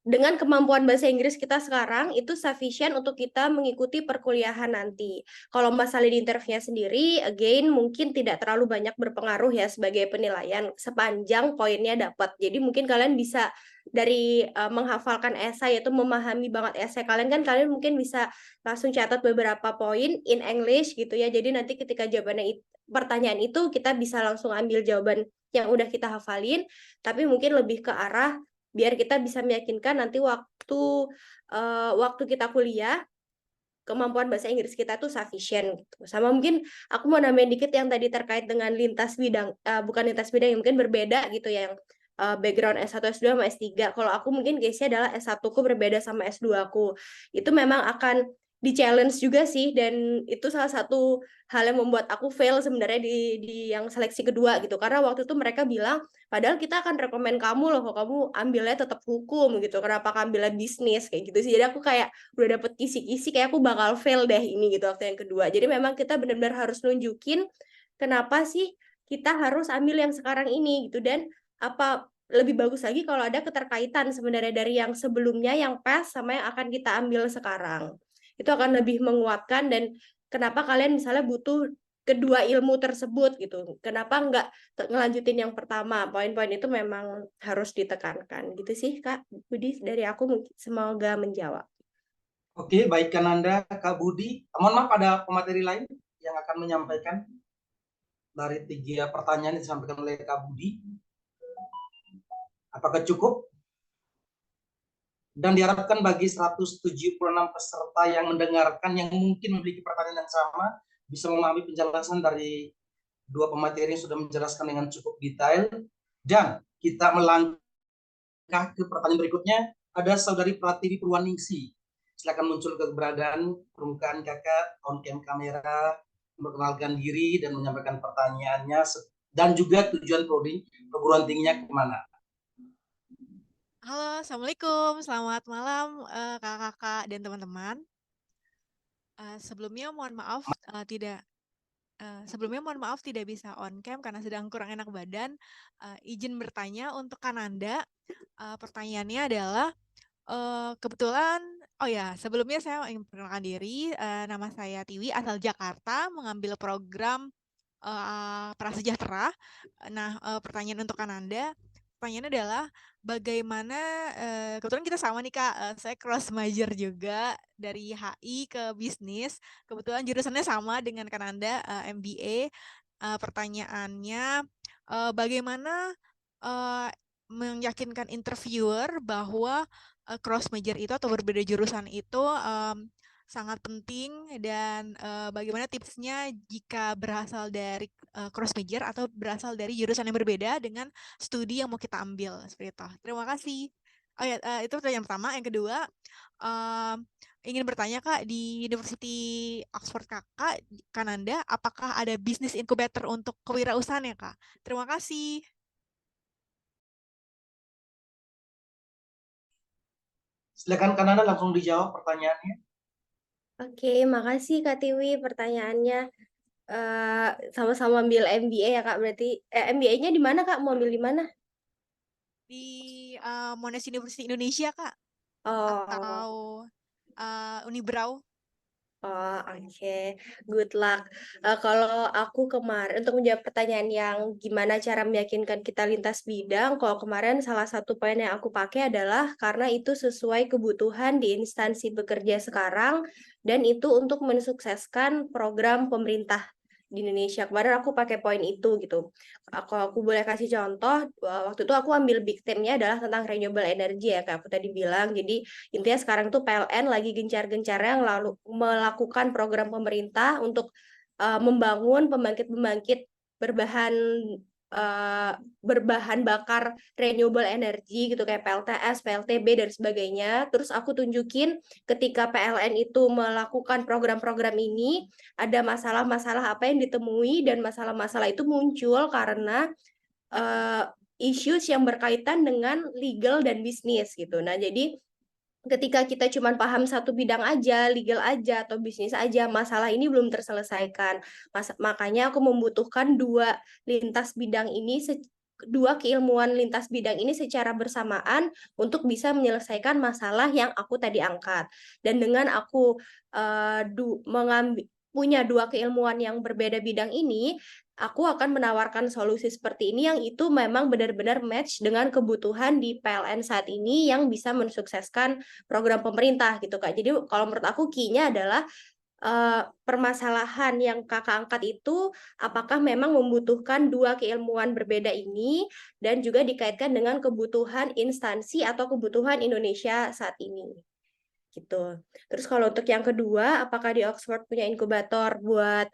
dengan kemampuan bahasa Inggris kita sekarang itu sufficient untuk kita mengikuti perkuliahan nanti. Kalau masalah di interviewnya sendiri, again mungkin tidak terlalu banyak berpengaruh ya sebagai penilaian sepanjang poinnya dapat. Jadi mungkin kalian bisa dari menghafalkan esai atau memahami banget esai kalian, kan kalian mungkin bisa langsung catat beberapa poin in English gitu ya. Jadi nanti ketika jawabannya pertanyaan itu kita bisa langsung ambil jawaban yang udah kita hafalin, tapi mungkin lebih ke arah biar kita bisa meyakinkan nanti waktu kita kuliah kemampuan bahasa Inggris kita tuh sufficient gitu. Sama mungkin aku mau nambahin dikit yang tadi terkait dengan lintas bidang, bukan lintas bidang yang mungkin berbeda gitu ya, yang background S1, S2 sama S3. Kalau aku mungkin case-nya adalah S1 ku berbeda sama S2 ku. Itu memang akan di-challenge juga sih, dan itu salah satu hal yang membuat aku fail sebenarnya di yang seleksi kedua gitu. Karena waktu itu mereka bilang, padahal kita akan rekomen kamu loh, kalau kamu ambilnya tetap hukum gitu. Kenapa ambilnya bisnis kayak gitu sih. Jadi aku kayak udah dapet kisi-kisi kayak aku bakal fail deh ini gitu waktu yang kedua. Jadi memang kita benar-benar harus nunjukin kenapa sih kita harus ambil yang sekarang ini gitu, dan apa lebih bagus lagi kalau ada keterkaitan sebenarnya dari yang sebelumnya yang past sama yang akan kita ambil sekarang. Itu akan lebih menguatkan, dan kenapa kalian misalnya butuh kedua ilmu tersebut gitu. Kenapa nggak ngelanjutin yang pertama? Poin-poin itu memang harus ditekankan. Gitu sih, Kak Budi, dari aku semoga menjawab. Oke, baik Kak Nanda, Kak Budi. Mohon maaf, ada pemateri lain yang akan menyampaikan dari 3 pertanyaan yang disampaikan oleh Kak Budi. Apakah cukup? Dan diharapkan bagi 176 peserta yang mendengarkan yang mungkin memiliki pertanyaan yang sama bisa memahami penjelasan dari 2 pemateri yang sudah menjelaskan dengan cukup detail. Dan kita melangkah ke pertanyaan berikutnya. Ada Saudari Pratiwi Purwaningsi. Silakan muncul ke keberadaan permukaan kakak, on cam kamera, memperkenalkan diri dan menyampaikan pertanyaannya dan juga tujuan prodi perguruan tingginya kemana. Halo, Assalamualaikum. Selamat malam kakak-kakak dan teman-teman. Sebelumnya mohon maaf tidak bisa on cam karena sedang kurang enak badan. Izin bertanya untuk Kananda. Pertanyaannya adalah kebetulan, sebelumnya saya ingin memperkenalkan diri. Nama saya Tiwi, asal Jakarta, mengambil program prasejahtera. Nah, pertanyaan untuk Kananda. pertanyaannya adalah bagaimana kebetulan kita sama nih Kak, saya cross major juga dari HI ke bisnis. Kebetulan jurusannya sama dengan Kananda, MBA. Pertanyaannya bagaimana eh, meyakinkan interviewer bahwa cross major itu atau berbeda jurusan itu sangat penting dan bagaimana tipsnya jika berasal dari cross major atau berasal dari jurusan yang berbeda dengan studi yang mau kita ambil seperti itu. Terima kasih. Oh ya, itu pertanyaan pertama. Yang kedua, eh, ingin bertanya Kak, di University Oxford Kakak, Kananda, apakah ada bisnis incubator untuk kewirausahaan ya Kak? Terima kasih. Silakan Kananda langsung dijawab pertanyaannya. Oke, makasih Kak Tiwi pertanyaannya. Sama-sama ambil MBA ya Kak, berarti MBA-nya di mana Kak? Mau ambil di mana? Di Monash University Indonesia Kak, Oh, atau Unibrau. oh, oke. Good luck. Kalau aku kemarin, untuk menjawab pertanyaan yang gimana cara meyakinkan kita lintas bidang, kalau kemarin salah satu poin yang aku pakai adalah karena itu sesuai kebutuhan di instansi bekerja sekarang, dan itu untuk mensukseskan program pemerintah di Indonesia. Kemarin aku pakai poin itu gitu. Aku boleh kasih contoh, waktu itu aku ambil big theme-nya adalah tentang renewable energy ya, kayak aku tadi bilang. Jadi intinya sekarang tuh PLN lagi gencar-gencarnya lalu melakukan program pemerintah untuk membangun pembangkit-pembangkit berbahan berbahan bakar renewable energy gitu kayak PLTS, PLTB dan sebagainya. Terus aku tunjukin ketika PLN itu melakukan program-program ini ada masalah-masalah apa yang ditemui, dan masalah-masalah itu muncul karena uh, issues yang berkaitan dengan legal dan bisnis gitu. Nah, jadi ketika kita cuma paham satu bidang aja, legal aja atau bisnis aja, masalah ini belum terselesaikan. Makanya aku membutuhkan dua keilmuan lintas bidang ini secara bersamaan untuk bisa menyelesaikan masalah yang aku tadi angkat. Dan dengan aku punya dua keilmuan yang berbeda bidang ini, aku akan menawarkan solusi seperti ini yang itu memang benar-benar match dengan kebutuhan di PLN saat ini yang bisa mensukseskan program pemerintah gitu Kak. Jadi kalau menurut aku key-nya adalah permasalahan yang kakak angkat itu apakah memang membutuhkan dua keilmuan berbeda ini, dan juga dikaitkan dengan kebutuhan instansi atau kebutuhan Indonesia saat ini gitu. Terus kalau untuk yang kedua, apakah di Oxford punya inkubator buat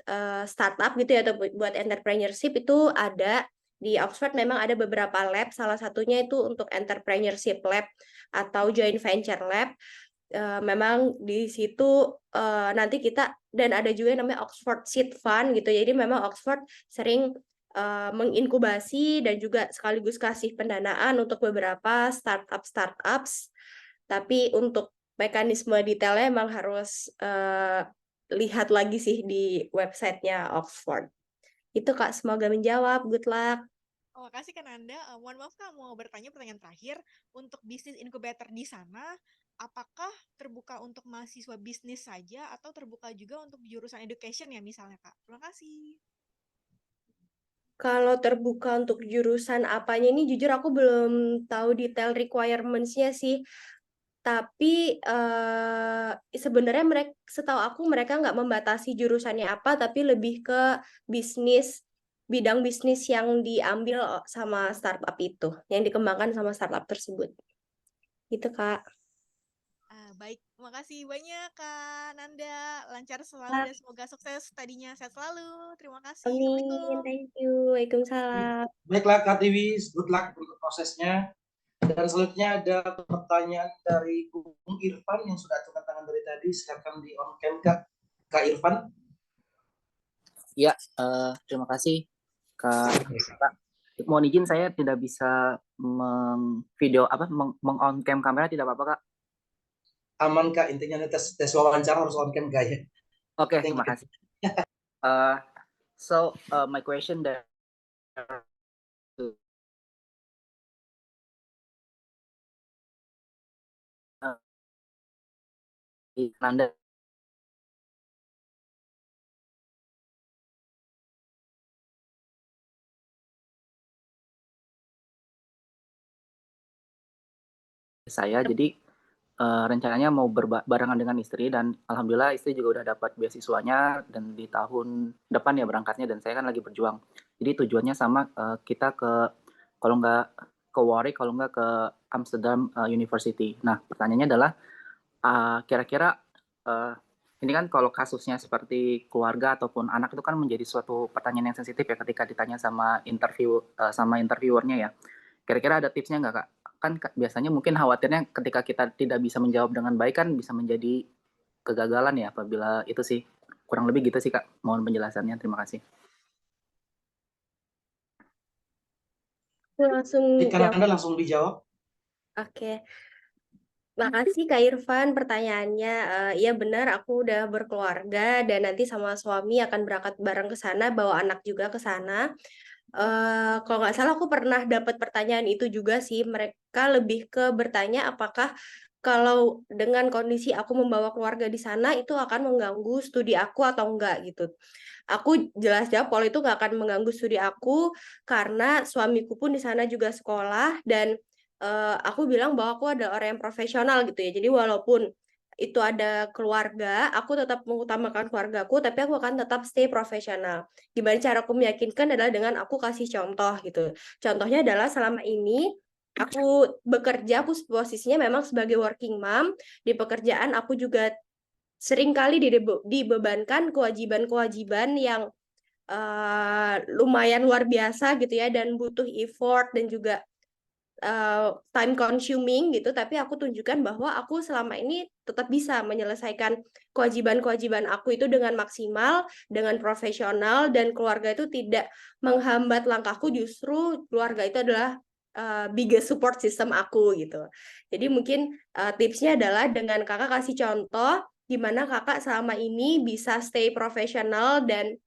startup gitu ya atau buat entrepreneurship? Itu ada. Di Oxford memang ada beberapa lab, salah satunya itu untuk entrepreneurship lab atau joint venture lab. Memang di situ nanti kita, dan ada juga yang namanya Oxford Seed Fund gitu. Jadi memang Oxford sering menginkubasi dan juga sekaligus kasih pendanaan untuk beberapa startups. Tapi untuk mekanisme detailnya emang harus lihat lagi sih di websitenya Oxford. Itu Kak, semoga menjawab. Good luck. Oh, makasih kan Anda. Mohon maaf Kak, mau bertanya pertanyaan terakhir. Untuk bisnis incubator di sana, apakah terbuka untuk mahasiswa bisnis saja atau terbuka juga untuk jurusan education ya misalnya Kak? Terima kasih. Kalau terbuka untuk jurusan apanya ini jujur aku belum tahu detail requirements-nya sih. Tapi sebenarnya mereka, setahu aku mereka nggak membatasi jurusannya apa, tapi lebih ke bidang bisnis yang diambil sama startup itu, yang dikembangkan sama startup tersebut. Gitu Kak. Baik, terima kasih banyak Kak Nanda. Lancar selalu Kak, dan semoga sukses studinya. Sehat selalu. Terima kasih. amin, Assalamualaikum. thank you, waalaikumsalam. Baiklah Kak Tiwi, good luck untuk prosesnya. Dan selanjutnya ada pertanyaan dari Bung Irfan yang sudah angkat tangan dari tadi. Silakan di on cam Kak Irfan. Ya, terima kasih Kak. Mohon izin saya tidak bisa meng-on cam kamera, tidak apa-apa Kak? Aman Kak, intinya tes wawancara harus on cam Kak ya. Oke, terima kasih. So my question that Nanda saya. Jadi rencananya mau barengan dengan istri, dan alhamdulillah istri juga udah dapat beasiswanya dan di tahun depan ya berangkatnya, dan saya kan lagi berjuang. Jadi tujuannya sama, kita kalau nggak ke Warwick, kalau nggak ke Amsterdam University. Nah, pertanyaannya adalah kira-kira ini kan kalau kasusnya seperti keluarga ataupun anak itu kan menjadi suatu pertanyaan yang sensitif ya ketika ditanya sama interviewernya ya. Kira-kira ada tipsnya nggak, Kak? Kan biasanya mungkin khawatirnya ketika kita tidak bisa menjawab dengan baik kan bisa menjadi kegagalan ya apabila itu sih. Kurang lebih gitu sih, Kak. Mohon penjelasannya. Terima kasih. Langsung Jadi jawab. Kananda langsung dijawab. Oke. Makasih Kak Irfan pertanyaannya. Iya benar, aku udah berkeluarga dan nanti sama suami akan berangkat bareng ke sana, bawa anak juga ke sana. Kalau nggak salah aku pernah dapat pertanyaan itu juga sih. Mereka lebih ke bertanya apakah kalau dengan kondisi aku membawa keluarga di sana itu akan mengganggu studi aku atau enggak gitu. Aku jelas jawab kalau itu nggak akan mengganggu studi aku karena suamiku pun di sana juga sekolah dan aku bilang bahwa aku ada orang yang profesional gitu ya. Jadi walaupun itu ada keluarga, aku tetap mengutamakan keluargaku, tapi aku akan tetap stay profesional. Gimana cara aku meyakinkan adalah dengan aku kasih contoh gitu. Contohnya adalah selama ini aku bekerja, aku posisinya memang sebagai working mom. Di pekerjaan aku juga sering kali dibebankan kewajiban-kewajiban yang lumayan luar biasa gitu ya, dan butuh effort dan juga time consuming gitu, tapi aku tunjukkan bahwa aku selama ini tetap bisa menyelesaikan kewajiban-kewajiban aku itu dengan maksimal, dengan profesional, dan keluarga itu tidak menghambat langkahku, justru keluarga itu adalah biggest support system aku gitu. Jadi mungkin tipsnya adalah dengan kakak kasih contoh gimana kakak selama ini bisa stay profesional dan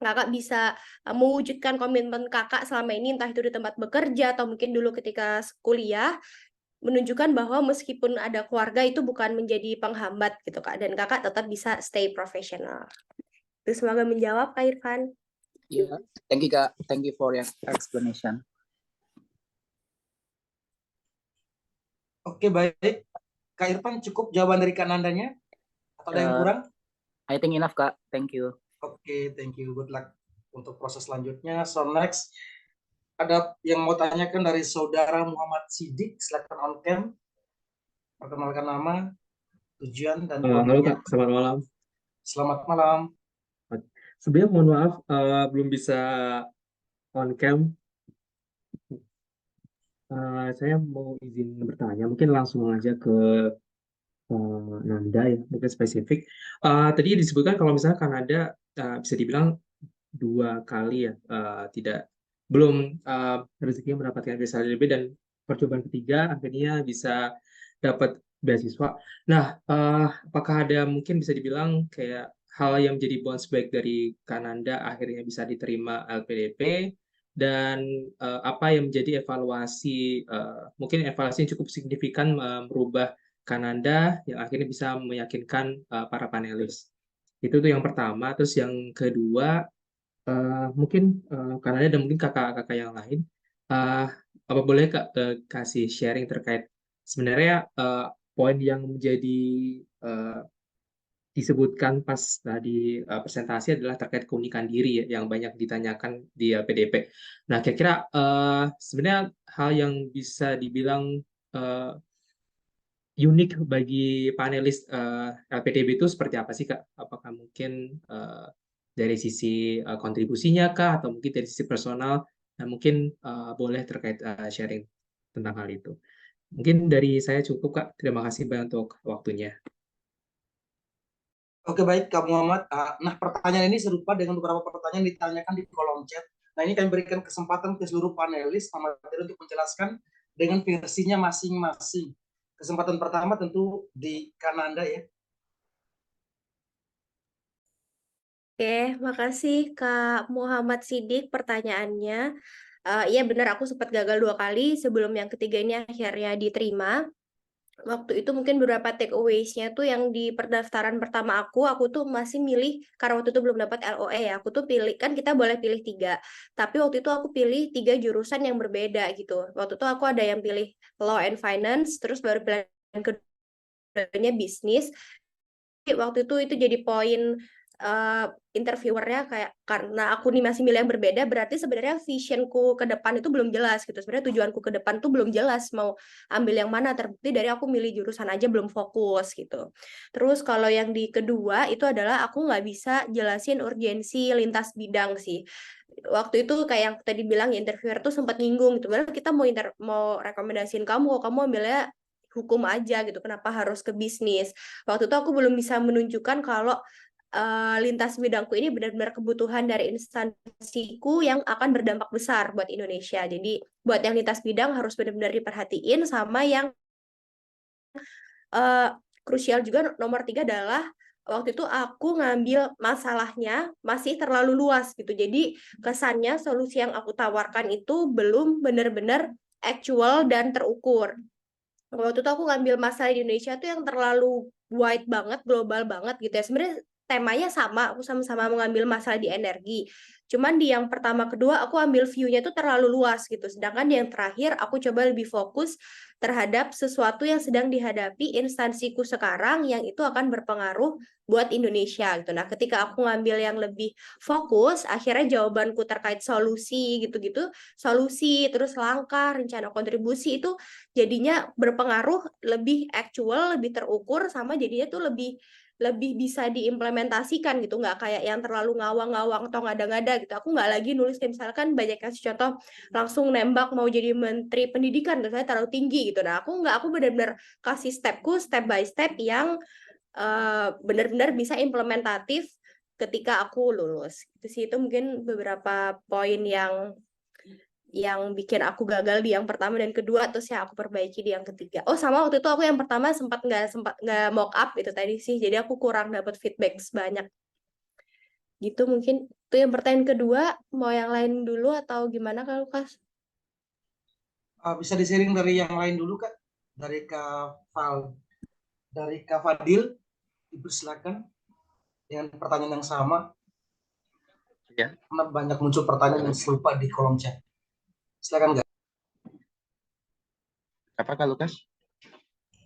kakak bisa mewujudkan komitmen kakak selama ini, entah itu di tempat bekerja atau mungkin dulu ketika kuliah, menunjukkan bahwa meskipun ada keluarga itu bukan menjadi penghambat gitu Kak, dan kakak tetap bisa stay profesional. Itu semoga menjawab Kak Irfan. Iya, thank you, Kak. Thank you for your explanation. Oke, baik. Kak Irfan, cukup jawaban dari Kanandanya? Atau ada yang kurang? I think enough, Kak. Thank you. Oke, thank you. Good luck untuk proses selanjutnya. So next, ada yang mau tanyakan dari saudara Muhammad Sidik. Silakan on cam. Perkenalkan nama, tujuan, dan Halo Kak, selamat malam. Selamat malam. Sebenarnya mohon maaf belum bisa on cam. Saya mau izin bertanya, mungkin langsung aja ke Nanda ya, mungkin spesifik. Tadi disebutkan kalau misalnya Kanada bisa dibilang 2 kali ya belum rezekinya mendapatkan visa LLB, dan percobaan ketiga akhirnya bisa dapat beasiswa. Nah, apakah ada mungkin bisa dibilang kayak hal yang menjadi bounce back dari Kananda akhirnya bisa diterima LPDP, dan apa yang menjadi evaluasi mungkin evaluasi yang cukup signifikan merubah Kananda yang akhirnya bisa meyakinkan para panelis. Itu tuh yang pertama. Terus yang kedua, mungkin Kanada dan mungkin kakak-kakak yang lain, apa boleh Kak kasih sharing terkait sebenarnya poin yang menjadi disebutkan pas tadi presentasi adalah terkait keunikan diri ya, yang banyak ditanyakan di PDP. Nah, kira-kira sebenarnya hal yang bisa dibilang unik bagi panelis LPDB itu seperti apa sih Kak? Apakah mungkin dari sisi kontribusinya Kak, atau mungkin dari sisi personal? Nah, mungkin boleh terkait sharing tentang hal itu. Mungkin dari saya cukup Kak. Terima kasih banyak untuk waktunya. Oke, baik Kak Muhammad. Nah, pertanyaan ini serupa dengan beberapa pertanyaan yang ditanyakan di kolom chat. Nah, ini kami berikan kesempatan ke seluruh panelis materi untuk menjelaskan dengan versinya masing-masing. Kesempatan pertama tentu di Kananda ya. Oke, makasih Kak Muhammad Sidik pertanyaannya. Iya benar, aku sempat gagal 2 kali sebelum yang ketiga ini akhirnya diterima. waktu itu mungkin beberapa takeaways-nya tuh yang di pendaftaran pertama aku tuh masih milih, karena waktu itu belum dapat LOE ya, aku tuh pilih, kan kita boleh pilih 3, tapi waktu itu aku pilih 3 jurusan yang berbeda gitu. Waktu itu aku ada yang pilih Law and Finance, terus baru pilihan keduanya bisnis. Waktu itu jadi poin interviewernya kayak, karena aku nih masih milih yang berbeda, berarti sebenarnya visionku ke depan itu belum jelas gitu. Sebenarnya tujuanku ke depan tuh belum jelas mau ambil yang mana, terbukti dari aku milih jurusan aja belum fokus gitu. Terus kalau yang di kedua itu adalah aku nggak bisa jelasin urgensi lintas bidang sih. Waktu itu kayak yang tadi bilang, interviewer tuh sempat nyinggung gitu, padahal kita mau rekomendasiin kamu, kok kamu ambilnya hukum aja gitu, kenapa harus ke bisnis. Waktu itu aku belum bisa menunjukkan kalau lintas bidangku ini benar-benar kebutuhan dari instansiku yang akan berdampak besar buat Indonesia. Jadi buat yang lintas bidang harus benar-benar diperhatiin, sama yang krusial juga nomor 3 adalah waktu itu aku ngambil masalahnya masih terlalu luas gitu. Jadi kesannya solusi yang aku tawarkan itu belum benar-benar actual dan terukur. Waktu itu aku ngambil masalah di Indonesia tuh yang terlalu wide banget, global banget gitu ya. Sebenarnya temanya sama, aku sama-sama mengambil masalah di energi. Cuman di yang pertama kedua aku ambil view-nya tuh terlalu luas gitu. Sedangkan di yang terakhir aku coba lebih fokus terhadap sesuatu yang sedang dihadapi instansiku sekarang yang itu akan berpengaruh buat Indonesia gitu. Nah, ketika aku ngambil yang lebih fokus, akhirnya jawabanku terkait solusi gitu-gitu, solusi, terus langkah, rencana kontribusi itu jadinya berpengaruh, lebih actual, lebih terukur, sama jadinya tuh lebih bisa diimplementasikan gitu, nggak kayak yang terlalu ngawang-ngawang atau ngada-ngada gitu. Aku nggak lagi nulis kayak misalkan banyak kasih contoh langsung nembak mau jadi menteri pendidikan, misalnya terlalu tinggi gitu. Nah, aku benar-benar kasih stepku step by step yang benar-benar bisa implementatif ketika aku lulus. Itu mungkin beberapa poin yang bikin aku gagal di yang pertama dan kedua, terus ya aku perbaiki di yang ketiga. Oh, sama waktu itu aku yang pertama sempat nggak mock up itu tadi sih, jadi aku kurang dapat feedback sebanyak gitu. Mungkin itu yang pertanyaan kedua. Mau yang lain dulu atau gimana Kak Lukas? Bisa di-sharing dari yang lain dulu Kak, dari Kak Fadil, dipersilakan dengan pertanyaan yang sama. Ya. Karena banyak muncul pertanyaan yang serupa di kolom chat. Silakan Kak. Apa Kak Lukas?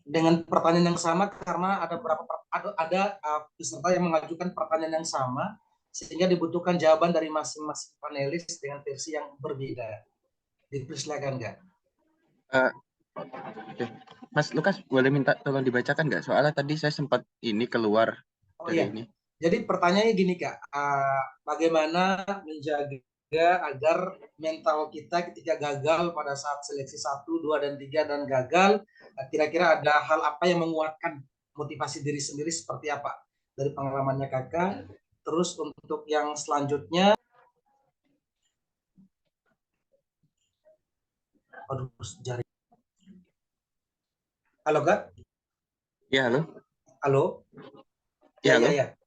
Dengan pertanyaan yang sama, karena ada peserta yang mengajukan pertanyaan yang sama, sehingga dibutuhkan jawaban dari masing-masing panelis dengan versi yang berbeda. Dipersilakan Kak. Oke. Mas Lukas, boleh minta tolong dibacakan nggak? Soalnya tadi saya sempat keluar dari iya. ini. Jadi pertanyaannya gini Kak, bagaimana menjaga agar mental kita ketika gagal pada saat seleksi 1, 2, dan 3 dan gagal, kira-kira ada hal apa yang menguatkan motivasi diri sendiri seperti apa dari pengalamannya Kakak. Terus untuk yang selanjutnya, aduh, jari. Halo Kak? Ya, halo. Halo? Ya, halo. Ya.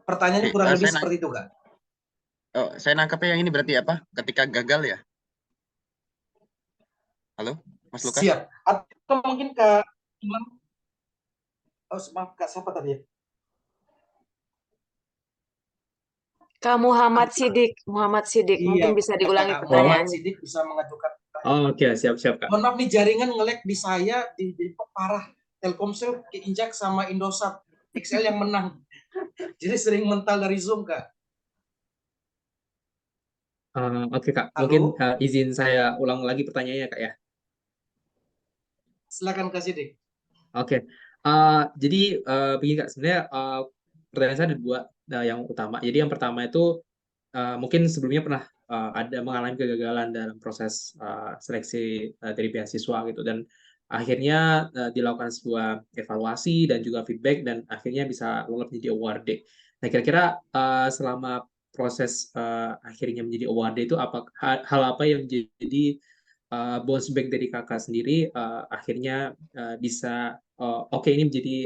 Pertanyaannya kurang lebih seperti itu Kak. Oh, saya nangkapnya yang ini berarti apa? Ketika gagal ya? Halo, Mas Lukas? Siap. Atau mungkin Kak Imam? Oh, maaf Kak, siapa tadi? Kak Muhammad Sidik, Iya, mungkin bisa diulangi Kak Muhammad pertanyaannya. Sidik bisa mengajukan. Oh, oke, siap Kak. Mohon maaf nih, jaringan nge-lag di saya di parah. Telkomsel keinjak sama Indosat XL yang menang. Jadi sering mental dari Zoom Kak. Oke Kak, Halo? mungkin izin saya ulang lagi pertanyaannya Kak ya. Silakan Kak Sidik. Oke, jadi begini Kak, sebenarnya pertanyaan saya ada dua yang utama. Jadi yang pertama itu mungkin sebelumnya pernah ada mengalami kegagalan dalam proses seleksi dari beasiswa gitu, dan akhirnya dilakukan sebuah evaluasi dan juga feedback, dan akhirnya bisa lolos menjadi awardee. Nah, kira-kira selama proses akhirnya menjadi awardee itu hal apa yang menjadi bounce back dari kakak sendiri, akhirnya bisa oke, ini menjadi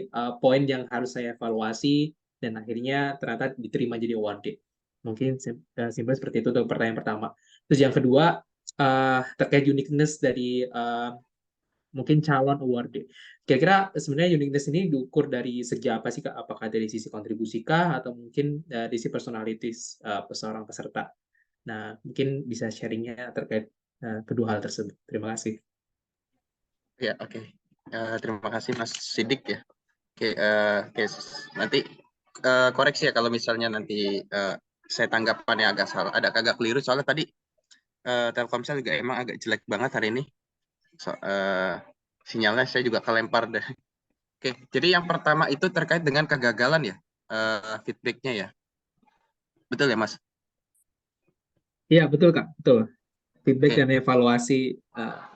poin yang harus saya evaluasi dan akhirnya ternyata diterima jadi awardee. Mungkin simpel seperti itu untuk pertanyaan pertama. Terus yang kedua, terkait uniqueness dari mungkin calon awardee. Kira-kira sebenarnya uniqueness ini diukur dari segi apa sih, Kak? Apakah dari sisi kontribusi kah atau mungkin dari sisi personalities seorang peserta? Nah, mungkin bisa sharingnya terkait kedua hal tersebut. Terima kasih. Ya, oke. Terima kasih Mas Sidik ya. Oke, nanti koreksi ya kalau misalnya nanti saya tanggapannya agak salah, agak keliru soalnya tadi Telkomsel juga emang agak jelek banget hari ini. Sinyalnya saya juga kelempar deh. Oke, jadi yang pertama itu terkait dengan kegagalan ya, feedbacknya ya. Betul ya Mas? Iya, betul Kak, betul. Feedback Oke. dan evaluasi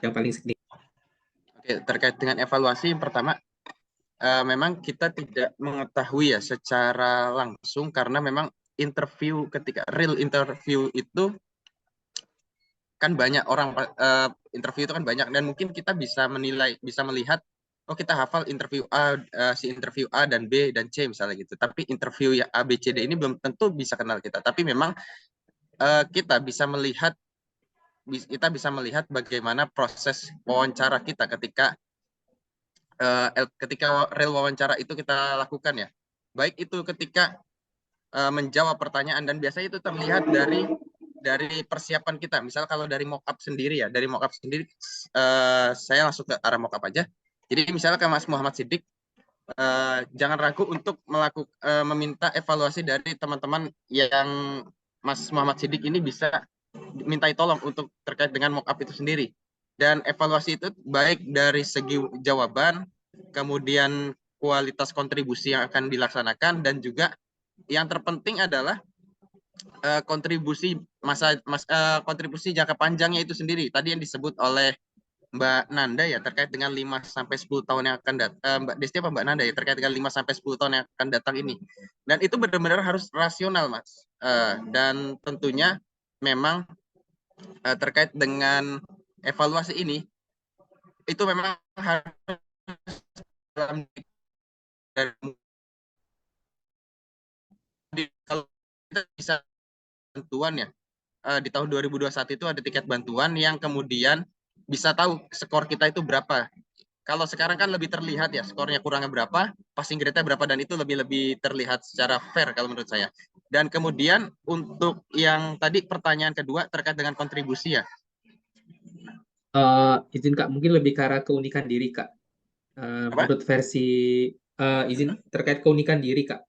yang paling signifikan. Oke, terkait dengan evaluasi yang pertama, memang kita tidak mengetahui ya secara langsung karena memang interview ketika real interview itu kan banyak orang interview itu kan banyak dan mungkin kita bisa menilai, bisa melihat oh kita hafal interview A, si interview A dan B dan C misalnya gitu. Tapi interview ya A, B, C, D ini belum tentu bisa kenal kita. Tapi memang kita bisa melihat bagaimana proses wawancara kita ketika real wawancara itu kita lakukan ya. Baik itu ketika menjawab pertanyaan dan biasanya itu terlihat dari persiapan kita. Misal kalau dari mock-up sendiri ya, saya langsung ke arah mock-up aja. Jadi misalnya ke Mas Muhammad Sidik, jangan ragu untuk meminta evaluasi dari teman-teman yang Mas Muhammad Sidik ini bisa mintai tolong untuk terkait dengan mock-up itu sendiri. Dan evaluasi itu baik dari segi jawaban, kemudian kualitas kontribusi yang akan dilaksanakan, dan juga yang terpenting adalah kontribusi kontribusi jangka panjangnya itu sendiri. Tadi yang disebut oleh Mbak Nanda ya terkait dengan 5-10 tahun yang akan datang, Mbak Desti apa Mbak Nanda ya terkait dengan 5-10 tahun yang akan datang ini. Dan itu benar-benar harus rasional Mas. Dan tentunya memang terkait dengan evaluasi ini itu memang harus dalam kalau kita bisa bantuan ya di tahun 2021 itu ada tiket bantuan yang kemudian bisa tahu skor kita itu berapa. Kalau sekarang kan lebih terlihat ya skornya kurangnya berapa, passing grade-nya berapa, dan itu lebih terlihat secara fair kalau menurut saya. Dan kemudian untuk yang tadi pertanyaan kedua terkait dengan kontribusi ya. Izin Kak, mungkin lebih ke arah keunikan diri Kak. Menurut versi izin terkait keunikan diri Kak.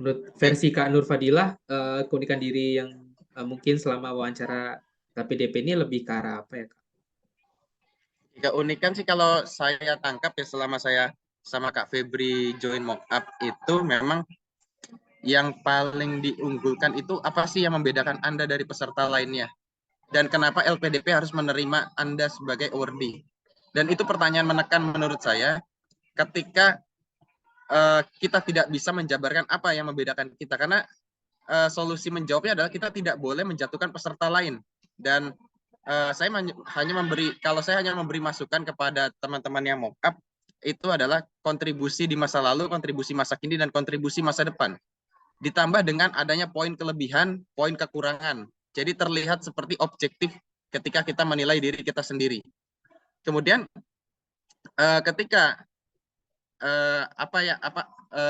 Menurut versi Kak Nur Fadilah, keunikan diri yang mungkin selama wawancara KPDP ini lebih ke arah apa ya Kak? Keunikan sih kalau saya tangkap ya selama saya sama Kak Febri join mock-up itu memang yang paling diunggulkan itu apa sih yang membedakan Anda dari peserta lainnya? Dan kenapa LPDP harus menerima Anda sebagai awardee? Dan itu pertanyaan menekan menurut saya ketika kita tidak bisa menjabarkan apa yang membedakan kita. Karena solusi menjawabnya adalah kita tidak boleh menjatuhkan peserta lain. Dan saya hanya memberi masukan kepada teman-teman yang mock up itu adalah kontribusi di masa lalu, kontribusi masa kini, dan kontribusi masa depan. Ditambah dengan adanya poin kelebihan, poin kekurangan. Jadi terlihat seperti objektif ketika kita menilai diri kita sendiri. Kemudian ketika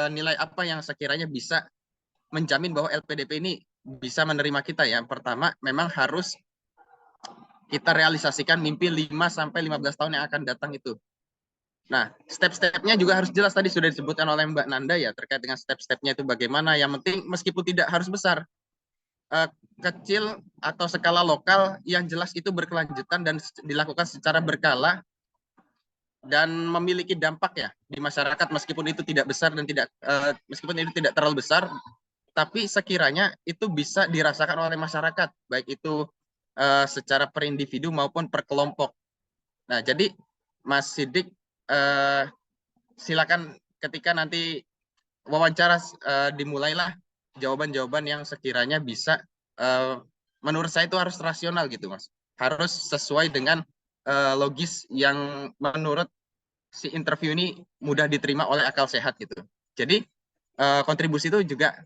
nilai apa yang sekiranya bisa menjamin bahwa LPDP ini bisa menerima kita ya. Pertama, memang harus kita realisasikan mimpi 5-15 tahun yang akan datang itu. Nah, step-stepnya juga harus jelas, tadi sudah disebutkan oleh Mbak Nanda ya, terkait dengan step-stepnya itu bagaimana. Yang penting meskipun tidak harus besar, kecil atau skala lokal, yang jelas itu berkelanjutan dan dilakukan secara berkala dan memiliki dampak ya di masyarakat, meskipun itu tidak besar dan meskipun itu tidak terlalu besar, tapi sekiranya itu bisa dirasakan oleh masyarakat, baik itu secara per individu maupun per kelompok. Nah, jadi Mas Sidik silakan ketika nanti wawancara dimulailah jawaban-jawaban yang sekiranya bisa menurut saya itu harus rasional gitu Mas. Harus sesuai dengan logis yang menurut si interview ini mudah diterima oleh akal sehat gitu. Jadi kontribusi itu juga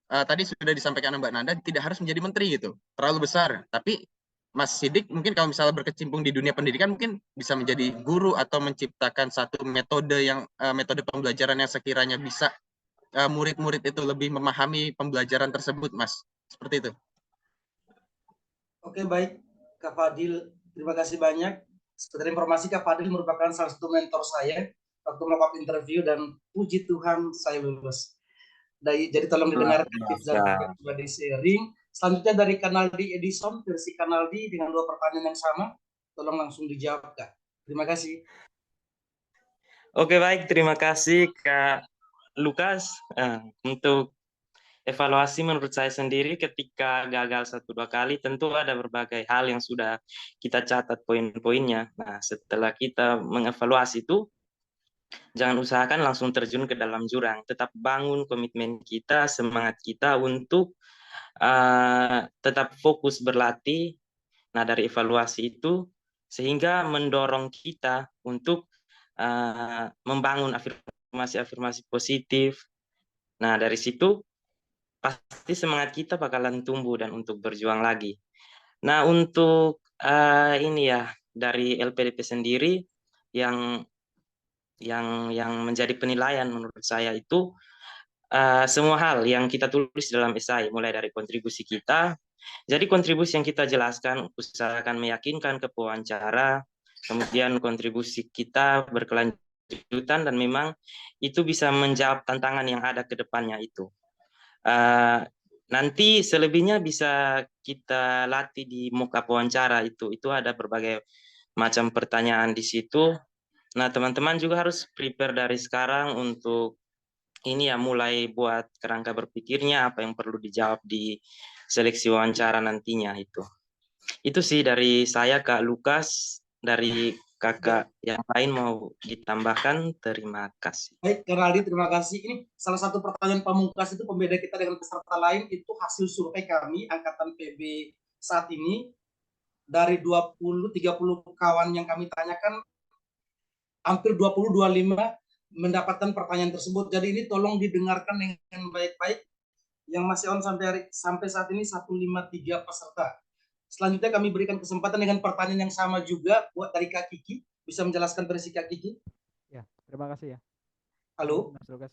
tadi sudah disampaikan Mbak Nanda, tidak harus menjadi menteri gitu, terlalu besar. Tapi Mas Sidik mungkin kalau misalnya berkecimpung di dunia pendidikan mungkin bisa menjadi guru atau menciptakan satu metode yang metode pembelajaran yang sekiranya bisa murid-murid itu lebih memahami pembelajaran tersebut, Mas. Seperti itu. Oke, baik, Kak Fadil, terima kasih banyak. Sekedar informasi, Kak Fadil merupakan salah satu mentor saya waktu melakukan interview dan puji Tuhan saya lulus. Jadi tolong didengarkan tips dan trik yang sudah di-sharing. Selanjutnya dari Kanal D Edison, versi Kanal D dengan 2 pertanyaan yang sama. Tolong langsung dijawab, Kak. Terima kasih. Oke, baik. Terima kasih, Kak Lukas. Untuk evaluasi menurut saya sendiri ketika gagal 1-2 kali, tentu ada berbagai hal yang sudah kita catat poin-poinnya. Nah, setelah kita mengevaluasi itu, jangan usahakan langsung terjun ke dalam jurang. Tetap bangun komitmen kita, semangat kita untuk tetap fokus berlatih. Nah, dari evaluasi itu sehingga mendorong kita untuk membangun afirmasi-afirmasi positif. Nah, dari situ pasti semangat kita bakalan tumbuh dan untuk berjuang lagi. Nah, untuk ini ya dari LPDP sendiri yang menjadi penilaian menurut saya itu semua hal yang kita tulis dalam esai, mulai dari kontribusi kita. Jadi kontribusi yang kita jelaskan, usahakan meyakinkan ke pewawancara, kemudian kontribusi kita berkelanjutan dan memang itu bisa menjawab tantangan yang ada ke depannya itu. Nanti selebihnya bisa kita latih di muka wawancara itu ada berbagai macam pertanyaan di situ. Nah, teman-teman juga harus prepare dari sekarang untuk ini ya, mulai buat kerangka berpikirnya apa yang perlu dijawab di seleksi wawancara nantinya itu. Itu sih dari saya, Kak Lukas. Dari kakak yang lain mau ditambahkan, terima kasih. Baik, Kak Raldi, terima kasih. Ini salah satu pertanyaan pamungkas itu pembeda kita dengan peserta lain itu hasil survei kami angkatan PB saat ini dari 20-30 kawan yang kami tanyakan hampir 20-25 mendapatkan pertanyaan tersebut. Jadi ini tolong didengarkan dengan baik-baik. Yang masih on sampai saat ini 153 peserta. Selanjutnya kami berikan kesempatan dengan pertanyaan yang sama juga buat dari Kak Kiki. Bisa menjelaskan versi Kak Kiki? Ya, terima kasih ya. Halo? Mas Lukas.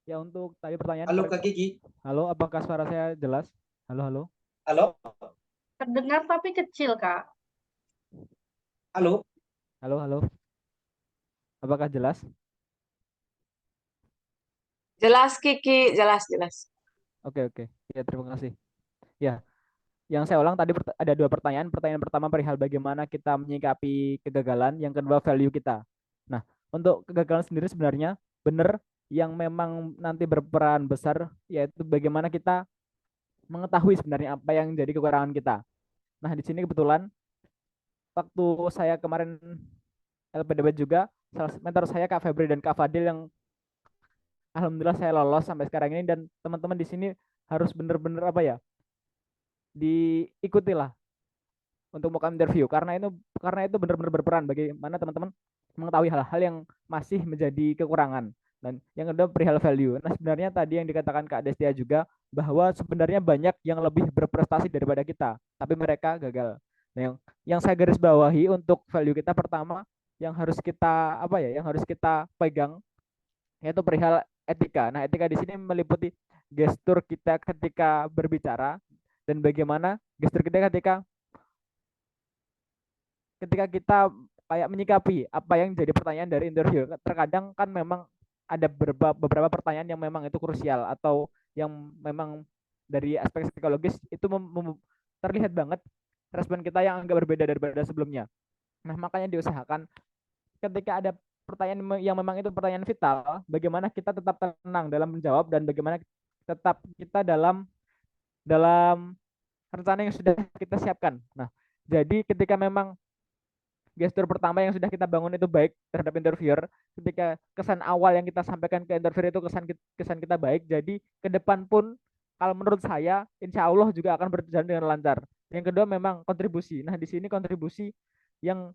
Ya, untuk tadi pertanyaan. Halo Kak Kiki. Halo, apakah suara saya jelas? Halo, halo. Halo? Terdengar tapi kecil, Kak. Halo? Halo, halo. Apakah jelas? Jelas, Kiki, jelas. Oke. Ya, terima kasih. Ya, yang saya ulang tadi ada 2 pertanyaan. Pertanyaan pertama perihal bagaimana kita menyikapi kegagalan. Yang kedua, value kita. Nah, untuk kegagalan sendiri sebenarnya benar yang memang nanti berperan besar, yaitu bagaimana kita mengetahui sebenarnya apa yang jadi kekurangan kita. Nah, di sini kebetulan waktu saya kemarin LPDP juga, salah mentor saya Kak Febri dan Kak Fadil yang alhamdulillah saya lolos sampai sekarang ini, dan teman-teman di sini harus benar-benar diikutilah untuk mock interview karena itu benar-benar berperan bagaimana teman-teman mengetahui hal-hal yang masih menjadi kekurangan. Dan yang kedua perihal value. Nah, sebenarnya tadi yang dikatakan Kak Destia juga bahwa sebenarnya banyak yang lebih berprestasi daripada kita, tapi mereka gagal. Nah, yang saya garis bawahi untuk value kita pertama yang harus kita yang harus kita pegang yaitu perihal etika. Nah, etika di sini meliputi gestur kita ketika berbicara dan bagaimana gestur kita ketika kita kayak menyikapi apa yang jadi pertanyaan dari interview. Terkadang kan memang ada beberapa pertanyaan yang memang itu krusial atau yang memang dari aspek psikologis itu terlihat banget respon kita yang agak berbeda daripada sebelumnya. Nah, makanya diusahakan ketika ada pertanyaan yang memang itu pertanyaan vital, bagaimana kita tetap tenang dalam menjawab dan bagaimana tetap kita dalam rencana yang sudah kita siapkan. Nah, jadi ketika memang gestur pertama yang sudah kita bangun itu baik terhadap interviewer, ketika kesan awal yang kita sampaikan ke interviewer itu kesan kita baik, jadi ke depan pun kalau menurut saya insya Allah juga akan berjalan dengan lancar. Yang kedua memang kontribusi. Nah, di sini kontribusi yang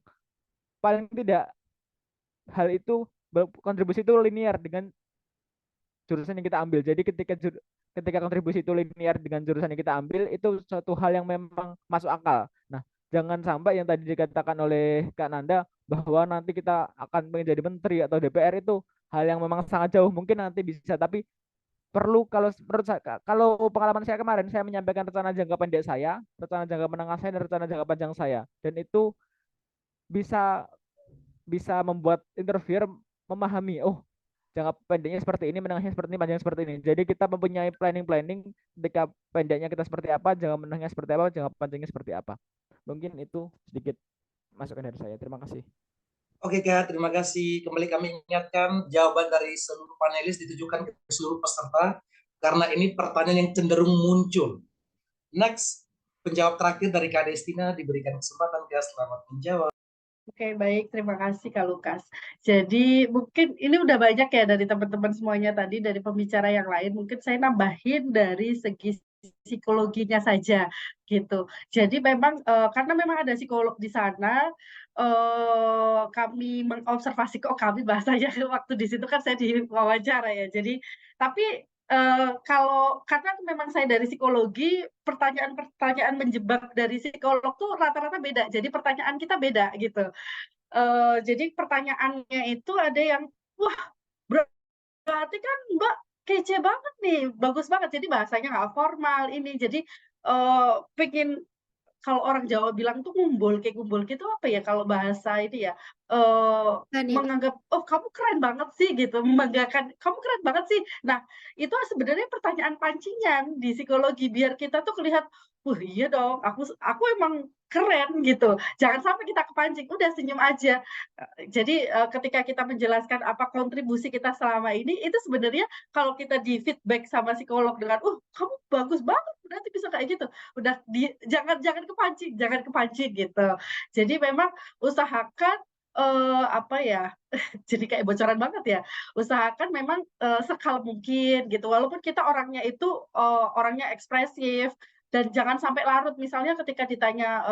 paling tidak hal itu kontribusi itu linear dengan jurusan yang kita ambil. Jadi ketika ketika kontribusi itu linear dengan jurusan yang kita ambil, itu suatu hal yang memang masuk akal. Nah, jangan sampai yang tadi dikatakan oleh Kak Nanda bahwa nanti kita akan menjadi menteri atau DPR itu hal yang memang sangat jauh, mungkin nanti bisa, tapi perlu, kalau menurut saya, kalau pengalaman saya kemarin, saya menyampaikan rencana jangka pendek saya, rencana jangka menengah saya, dan rencana jangka panjang saya, dan itu bisa membuat interviewer memahami, oh jangka pendeknya seperti ini, menengahnya seperti ini, panjangnya seperti ini. Jadi kita mempunyai planning ketika pendeknya kita seperti apa, jangka menengahnya seperti apa, jangka panjangnya seperti apa. Mungkin itu sedikit masukan dari saya. Terima kasih. Oke Kak, terima kasih. Kembali kami ingatkan jawaban dari seluruh panelis ditujukan ke seluruh peserta karena ini pertanyaan yang cenderung muncul. Next, penjawab terakhir dari Kak Destina diberikan kesempatan Kak, selamat menjawab. Oke, baik. Terima kasih Kak Lukas. Jadi mungkin ini udah banyak ya dari teman-teman semuanya tadi, dari pembicara yang lain. Mungkin saya nambahin dari segi psikologinya saja gitu. Jadi memang karena memang ada psikolog di sana, kami mengobservasi, kok kami bahasanya waktu di situ kan saya diwawancara ya. Jadi tapi kalau karena memang saya dari psikologi, pertanyaan-pertanyaan menjebak dari psikolog tuh rata-rata beda. Jadi pertanyaan kita beda gitu. Jadi pertanyaannya itu ada yang, wah berarti kan Mbak kece banget nih, bagus banget. Jadi bahasanya nggak formal ini. Jadi pengen, kalau orang Jawa bilang tuh ngumbul gitu apa ya kalau bahasa ini ya, menganggap, oh kamu keren banget sih gitu, membanggakan, kamu keren banget sih. Nah itu sebenarnya pertanyaan pancingan di psikologi biar kita tuh kelihatan, iya dong, aku emang keren gitu. Jangan sampai kita kepancing, udah senyum aja. Jadi ketika kita menjelaskan apa kontribusi kita selama ini, itu sebenarnya kalau kita di feedback sama psikolog dengan, kamu bagus banget, berarti bisa kayak gitu. Udah jangan kepancing gitu. Jadi memang usahakan apa ya, jadi kayak bocoran banget ya. Usahakan memang sekal mungkin gitu. Walaupun kita orangnya itu orangnya ekspresif, dan jangan sampai larut. Misalnya ketika ditanya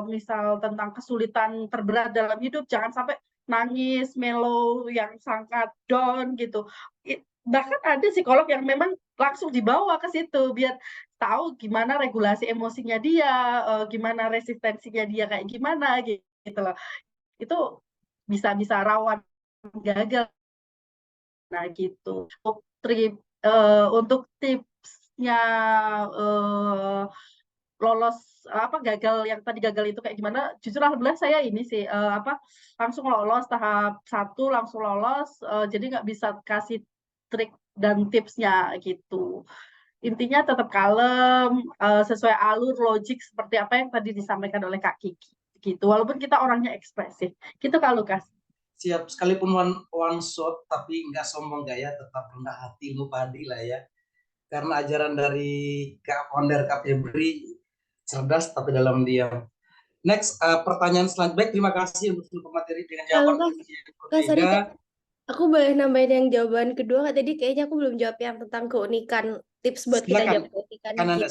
misal tentang kesulitan terberat dalam hidup, jangan sampai nangis, mellow, yang sangat down gitu. Bahkan ada psikolog yang memang langsung dibawa ke situ biar tahu gimana regulasi emosinya dia, gimana resistensinya dia kayak gimana gitu loh. Itu bisa rawan gagal. Nah gitu. Untuk tipsnya lolos gagal, yang tadi gagal itu kayak gimana? Jujur alhamdulillah saya ini sih langsung lolos tahap 1, langsung lolos, jadi nggak bisa kasih trik dan tipsnya gitu. Intinya tetap kalem, sesuai alur logik seperti apa yang tadi disampaikan oleh Kak Kiki gitu. Walaupun kita orangnya ekspresif. Gitu Kak Lukas. Siap, sekalipun one shot tapi nggak sombong gaya, tetap rendah hati, ilmu padi lah ya. Karena ajaran dari Kak Founder Kak Febri cerdas tapi dalam diam. Next, pertanyaan selanjutnya. Terima kasih untuk seluruh materi dengan jawaban Kak, sorry Kak. Aku boleh nambahin yang jawaban kedua Kak. Tadi kayaknya aku belum jawab yang tentang keunikan, tips buat kita jawab keunikan kita.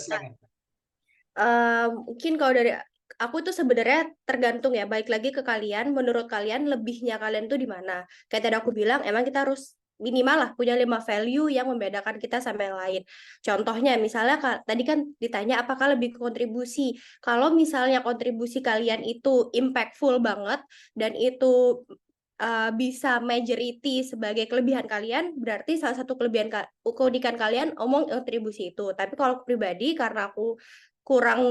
Mungkin kalau dari aku tuh sebenarnya tergantung ya, balik lagi ke kalian. Menurut kalian lebihnya kalian tuh di mana? Kayak tadi aku bilang, emang kita harus minimal lah punya 5 value yang membedakan kita sama yang lain. Contohnya misalnya tadi kan ditanya apakah lebih kontribusi. Kalau misalnya kontribusi kalian itu impactful banget dan itu bisa majority sebagai kelebihan kalian, berarti salah satu keunikan kalian kontribusi itu. Tapi kalau aku pribadi, karena aku kurang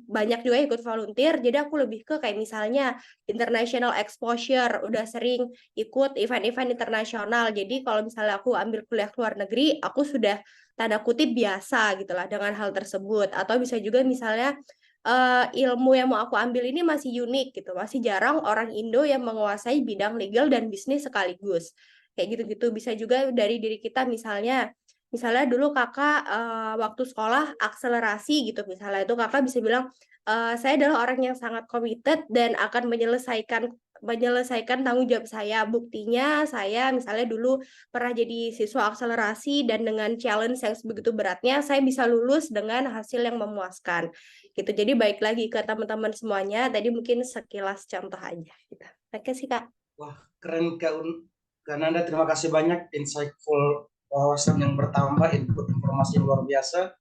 banyak juga ikut volunteer, jadi aku lebih ke kayak misalnya international exposure, udah sering ikut event-event internasional. Jadi kalau misalnya aku ambil kuliah ke luar negeri, aku sudah tanda kutip biasa gitu lah dengan hal tersebut. Atau bisa juga misalnya ilmu yang mau aku ambil ini masih unik gitu, masih jarang orang Indo yang menguasai bidang legal dan bisnis sekaligus. Kayak gitu-gitu. Bisa juga dari diri kita, misalnya dulu kakak waktu sekolah akselerasi gitu, misalnya itu kakak bisa bilang, saya adalah orang yang sangat committed dan akan menyelesaikan tanggung jawab saya. Buktinya saya misalnya dulu pernah jadi siswa akselerasi dan dengan challenge yang sebegitu beratnya saya bisa lulus dengan hasil yang memuaskan gitu. Jadi baik lagi ke teman-teman semuanya, tadi mungkin sekilas contoh aja gitu. Terima kasih Kak. Wah, keren Kak Nanda, terima kasih banyak, insightful wawasan yang bertambah, input informasi yang luar biasa,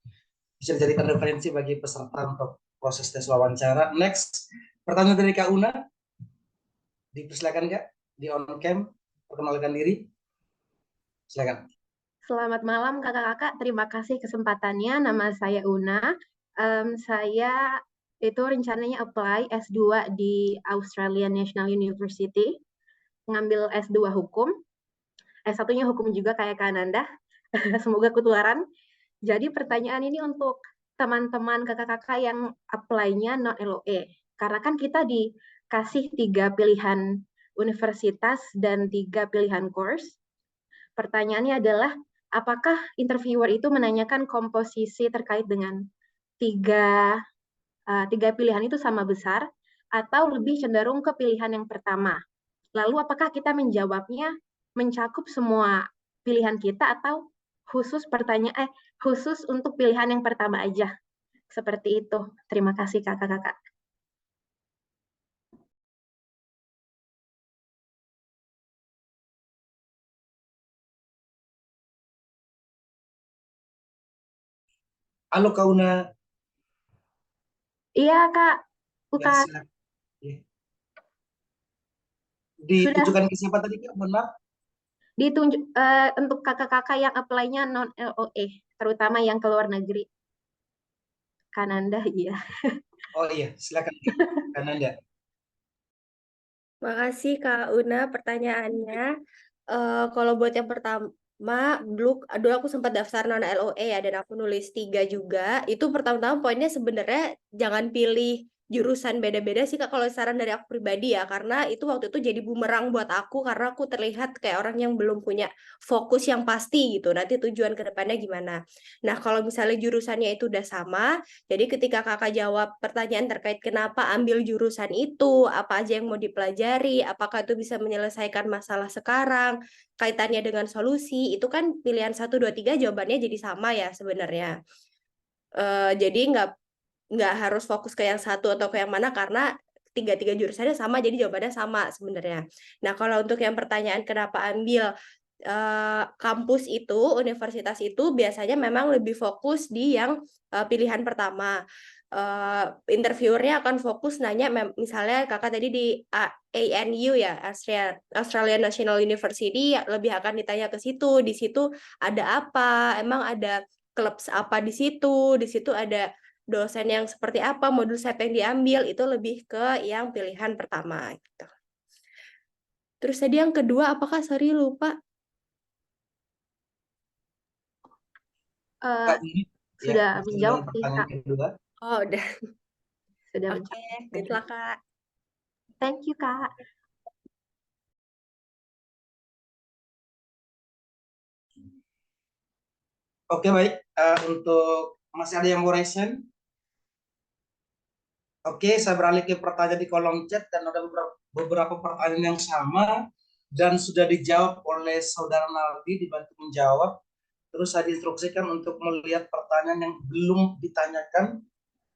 bisa dijadikan referensi bagi peserta untuk proses tes wawancara. Next, pertanyaan dari Kak Una. Dipersilakan Kak, di on cam, perkenalkan diri. Silakan. Selamat malam kakak-kakak, terima kasih kesempatannya. Nama saya Una. Saya itu rencananya apply S2 di Australian National University, ngambil S2 hukum. S1-nya hukum juga kayak Kak Ananda. Semoga ketularan. Jadi pertanyaan ini untuk teman-teman kakak-kakak yang apply-nya non LOE. Karena kan kita dikasih 3 pilihan universitas dan 3 pilihan course. Pertanyaannya adalah, apakah interviewer itu menanyakan komposisi terkait dengan tiga pilihan itu sama besar, atau lebih cenderung ke pilihan yang pertama? Lalu apakah kita menjawabnya mencakup semua pilihan kita, atau khusus khusus untuk pilihan yang pertama aja? Seperti itu. Terima kasih kakak-kakak. Halo Kak Una. Iya Kak, Ya, bukan. silakan. Ya. Ditujukan ke siapa tadi Kak? Mohon maaf. Untuk kakak-kakak yang apply-nya non LOE, terutama yang ke luar negeri. Kananda, iya. Oh iya, silakan Kananda. Makasih Kak Una pertanyaannya. Kalau buat yang pertama, dulu aku sempat daftar non LOE ya, dan aku nulis 3 juga. Itu pertama-tama poinnya sebenarnya jangan pilih jurusan beda-beda sih Kak, kalau saran dari aku pribadi ya, karena itu waktu itu jadi bumerang buat aku, karena aku terlihat kayak orang yang belum punya fokus yang pasti gitu, nanti tujuan ke depannya gimana. Nah, kalau misalnya jurusannya itu udah sama, jadi ketika kakak jawab pertanyaan terkait kenapa ambil jurusan itu, apa aja yang mau dipelajari, apakah itu bisa menyelesaikan masalah sekarang, kaitannya dengan solusi, itu kan pilihan 1, 2, 3 jawabannya jadi sama ya sebenarnya. Jadi nggak harus fokus ke yang satu atau ke yang mana, karena tiga jurusannya sama, jadi jawabannya sama sebenarnya. Nah, kalau untuk yang pertanyaan kenapa ambil kampus itu, universitas itu, biasanya memang lebih fokus di yang pilihan pertama. Interviewernya akan fokus nanya, misalnya kakak tadi di ANU ya, Australian National University, lebih akan ditanya ke situ. Di situ ada apa? Emang ada klub apa di situ ada dosen yang seperti apa, modul siapa yang diambil, itu lebih ke yang pilihan pertama gitu. Terus tadi yang kedua apakah, sorry lupa. Sudah menjawab sih Kak. Kedua. Oh udah. Sudah Oke, good luck Kak. Thank you Kak. Oke, baik. Untuk masih ada yang mau raise? Oke, saya beralih ke pertanyaan di kolom chat, dan ada beberapa pertanyaan yang sama dan sudah dijawab oleh Saudara Naldi, dibantu menjawab. Terus saya diinstruksikan untuk melihat pertanyaan yang belum ditanyakan,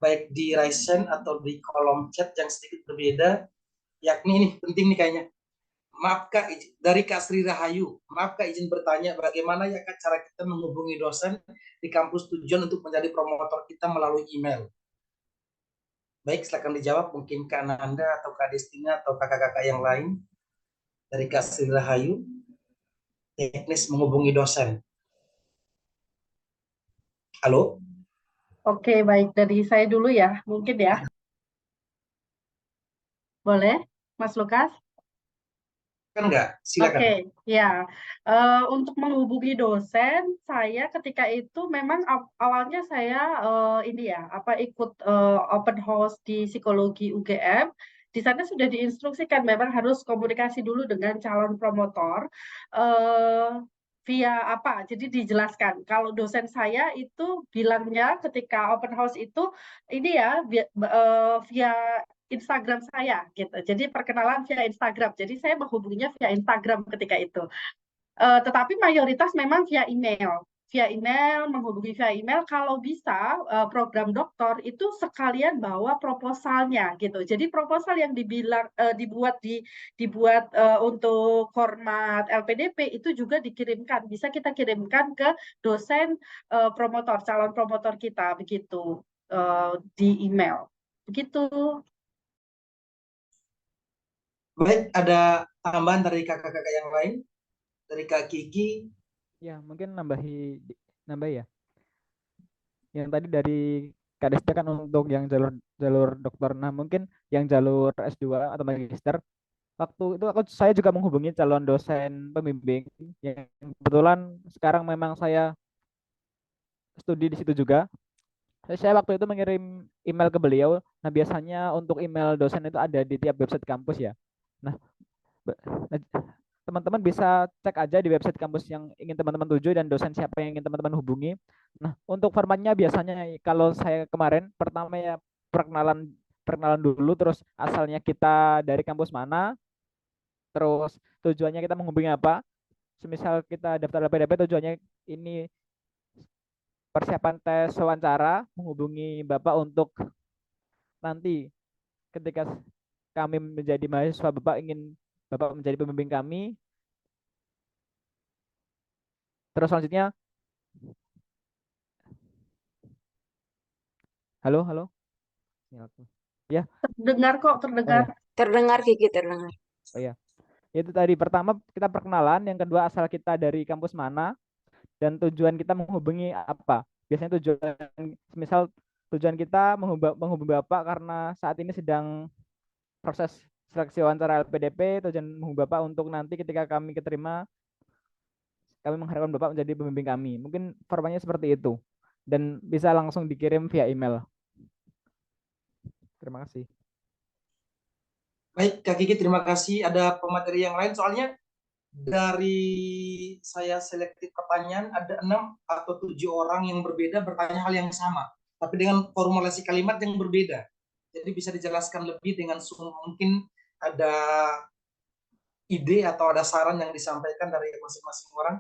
baik di raise hand atau di kolom chat yang sedikit berbeda, yakni ini penting nih kayaknya. Maaf Kak, dari Kak Sri Rahayu, maaf Kak, izin bertanya, bagaimana ya Kak cara kita menghubungi dosen di kampus tujuan untuk menjadi promotor kita melalui email? Baik, silakan dijawab, mungkin Kak Nanda atau Kak Destina atau kakak-kakak yang lain. Dari Kak Sri Rahayu, teknis menghubungi dosen. Halo? Oke, baik. Dari saya dulu ya, mungkin ya. Boleh, Mas Lukas? Kan enggak? Silakan. Oke, ya. Untuk menghubungi dosen, saya ketika itu memang awalnya saya ikut open house di psikologi UGM. Di sana sudah diinstruksikan memang harus komunikasi dulu dengan calon promotor via apa? Jadi dijelaskan kalau dosen saya itu bilangnya ketika open house itu ini ya via Instagram saya gitu. Jadi perkenalan via Instagram. Jadi saya menghubunginya via Instagram ketika itu. Tetapi mayoritas memang via email. via email, menghubungi via email. Kalau bisa program doktor itu sekalian bawa proposalnya gitu. Jadi proposal yang dibuat untuk format LPDP itu juga dikirimkan. Bisa kita kirimkan ke dosen promotor, calon promotor kita begitu di email. Begitu. Baik, ada tambahan dari kakak-kakak yang lain? Dari Kak Kiki? Ya, mungkin nambah ya. Yang tadi dari Kak Desta kan untuk yang jalur dokter. Nah, mungkin yang jalur S2 atau magister, waktu itu saya juga menghubungi calon dosen pembimbing yang kebetulan sekarang memang saya studi di situ juga. Saya waktu itu mengirim email ke beliau. Nah, biasanya untuk email dosen itu ada di tiap website kampus ya. Nah, teman-teman bisa cek aja di website kampus yang ingin teman-teman tuju dan dosen siapa yang ingin teman-teman hubungi. Nah, untuk formatnya biasanya kalau saya kemarin pertama ya perkenalan dulu, terus asalnya kita dari kampus mana, terus tujuannya kita menghubungi apa. Semisal kita daftar LPDP tujuannya ini persiapan tes wawancara, menghubungi Bapak untuk nanti ketika kami menjadi mahasiswa Bapak ingin Bapak menjadi pembimbing kami. Terus selanjutnya, halo, ya. Terdengar kok, terdengar. Oh, ya. Terdengar Kiki, terdengar. Oh ya, itu tadi pertama kita perkenalan, yang kedua asal kita dari kampus mana, dan tujuan kita menghubungi apa. Biasanya misal tujuan kita menghubungi Bapak karena saat ini sedang proses seleksi wawancara LPDP, tujuan menghubungi Bapak untuk nanti ketika kami keterima, kami mengharapkan Bapak menjadi pembimbing kami. Mungkin formatnya seperti itu. Dan bisa langsung dikirim via email. Terima kasih. Baik, Kak Kiki, terima kasih. Ada pemateri yang lain, soalnya dari saya selektif pertanyaan, ada 6 atau 7 orang yang berbeda bertanya hal yang sama, tapi dengan formulasi kalimat yang berbeda. Jadi bisa dijelaskan lebih dengan mungkin ada ide atau ada saran yang disampaikan dari masing-masing orang.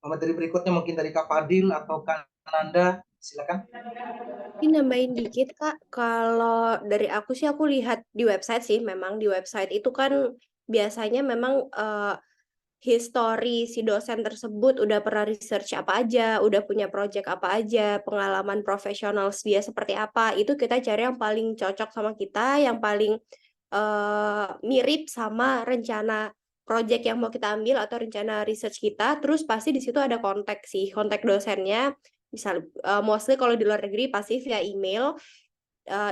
Pemateri berikutnya mungkin dari Kak Fadil atau Kak Nanda, silakan. Ini nambahin dikit Kak, kalau dari aku sih aku lihat di website sih, memang di website itu kan biasanya memang history si dosen tersebut udah pernah research apa aja, udah punya project apa aja, pengalaman profesional dia seperti apa, itu kita cari yang paling cocok sama kita, yang paling mirip sama rencana project yang mau kita ambil atau rencana research kita. Terus pasti di situ ada kontak dosennya. Misal mostly kalau di luar negeri pasti via email.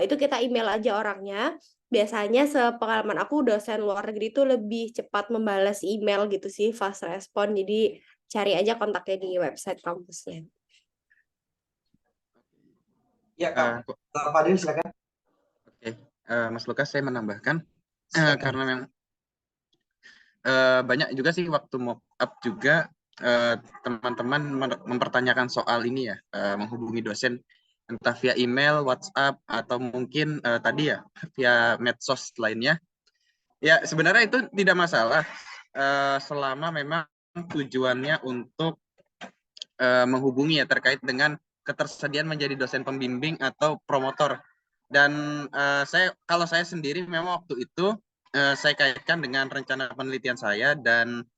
Itu kita email aja orangnya. Biasanya sepengalaman aku dosen luar negeri itu lebih cepat membalas email gitu sih, fast respon. Jadi cari aja kontaknya di website kampusnya. Ya, Kak Fadil silakan. Oke, Mas Lukas, saya menambahkan karena memang banyak juga sih waktu mock up juga teman-teman mempertanyakan soal ini ya, menghubungi dosen entah via email, WhatsApp, atau mungkin tadi ya via medsos lainnya. Ya sebenarnya itu tidak masalah selama memang tujuannya untuk menghubungi ya terkait dengan ketersediaan menjadi dosen pembimbing atau promotor. Dan kalau saya sendiri memang waktu itu saya kaitkan dengan rencana penelitian saya dan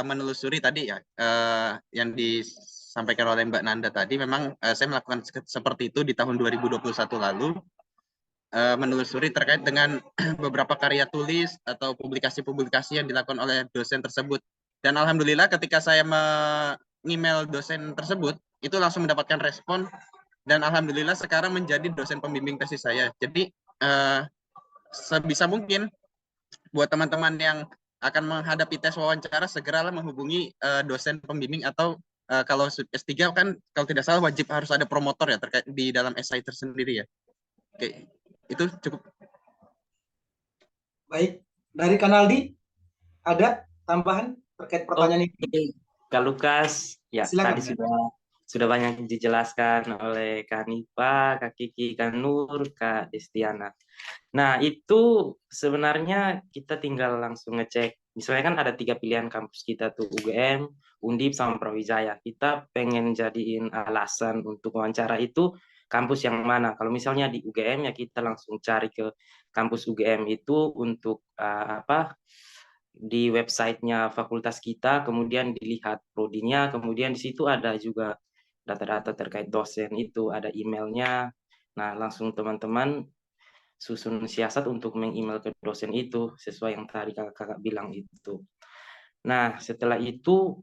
menelusuri tadi ya yang disampaikan oleh Mbak Nanda tadi. Memang saya melakukan seperti itu di tahun 2021 lalu, menelusuri terkait dengan beberapa karya tulis atau publikasi-publikasi yang dilakukan oleh dosen tersebut. Dan alhamdulillah ketika saya email dosen tersebut itu langsung mendapatkan respon, dan alhamdulillah sekarang menjadi dosen pembimbing tesis saya. Jadi sebisa mungkin buat teman-teman yang akan menghadapi tes wawancara, segeralah menghubungi dosen pembimbing, atau kalau S3 kan kalau tidak salah wajib harus ada promotor ya terkait di dalam esai tersendiri ya. Oke, itu cukup. Baik, dari Kanaldi ada tambahan terkait pertanyaan ini? Kak Lukas, ya silakan, tadi sudah banyak dijelaskan oleh Kak Nipa, Kak Kiki, Kak Nur, Kak Destiana. Nah, itu sebenarnya kita tinggal langsung ngecek Misalnya kan ada 3 pilihan kampus kita tuh, UGM, Undip, sama Brawijaya. Kita pengen jadiin alasan untuk wawancara itu kampus yang mana. Kalau misalnya di UGM ya kita langsung cari ke kampus UGM itu untuk di websitenya fakultas kita, kemudian dilihat prodinya, kemudian di situ ada juga data-data terkait dosen itu, ada emailnya. Nah, langsung teman-teman susun siasat untuk meng-email ke dosen itu sesuai yang tadi kakak bilang itu. Nah, setelah itu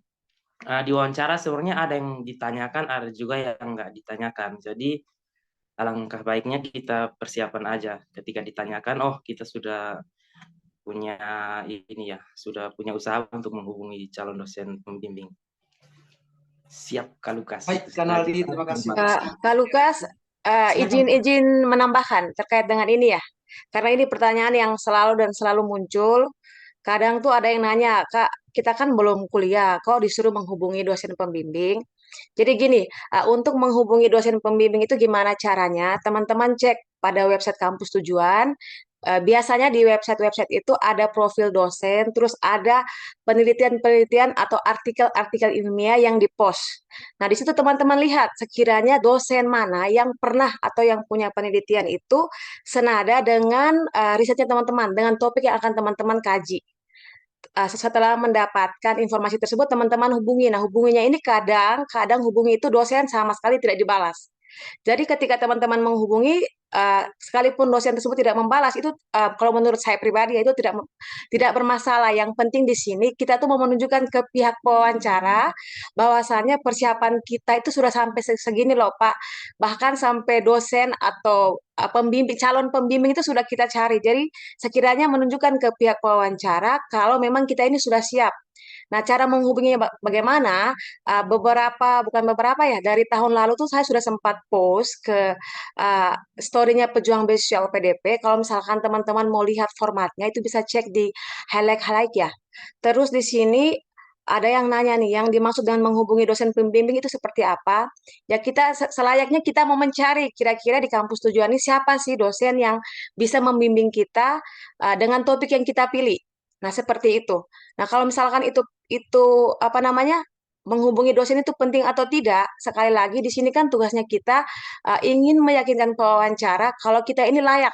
di wawancara sebenarnya ada yang ditanyakan, ada juga yang nggak ditanyakan. Jadi alangkah baiknya kita persiapan aja ketika ditanyakan, oh kita sudah punya ini ya, sudah punya usaha untuk menghubungi calon dosen pembimbing. Siap, Kak Lukas. Baik, Kak Naldi, terima kasih. Kak Lukas, izin menambahkan terkait dengan ini ya. Karena ini pertanyaan yang selalu muncul. Kadang tuh ada yang nanya, Kak, kita kan belum kuliah, kok disuruh menghubungi dosen pembimbing? Jadi gini, untuk menghubungi dosen pembimbing itu gimana caranya? Teman-teman cek pada website kampus tujuan. Biasanya di website-website itu ada profil dosen, terus ada penelitian-penelitian atau artikel-artikel ilmiah yang dipost. Nah, di situ teman-teman lihat sekiranya dosen mana yang pernah atau yang punya penelitian itu senada dengan risetnya teman-teman, dengan topik yang akan teman-teman kaji. Setelah mendapatkan informasi tersebut, teman-teman hubungi. Nah, hubunginya ini kadang hubungi itu dosen sama sekali tidak dibalas. Jadi ketika teman-teman menghubungi, sekalipun dosen tersebut tidak membalas, itu kalau menurut saya pribadi itu tidak bermasalah. Yang penting di sini kita tuh mau menunjukkan ke pihak pewawancara bahwasannya persiapan kita itu sudah sampai segini loh Pak. Bahkan sampai dosen atau calon pembimbing itu sudah kita cari. Jadi sekiranya menunjukkan ke pihak pewawancara kalau memang kita ini sudah siap. Nah, cara menghubunginya bagaimana? Bukan beberapa ya, dari tahun lalu tuh saya sudah sempat post ke story-nya Pejuang Beasiswa LPDP. Kalau misalkan teman-teman mau lihat formatnya, itu bisa cek di highlight ya. Terus di sini ada yang nanya nih, yang dimaksud dengan menghubungi dosen pembimbing itu seperti apa? Ya kita selayaknya kita mau mencari kira-kira di kampus tujuan ini siapa sih dosen yang bisa membimbing kita dengan topik yang kita pilih. Nah, seperti itu. Nah, kalau misalkan itu apa namanya? Menghubungi dosen itu penting atau tidak? Sekali lagi di sini kan tugasnya kita ingin meyakinkan pewawancara kalau kita ini layak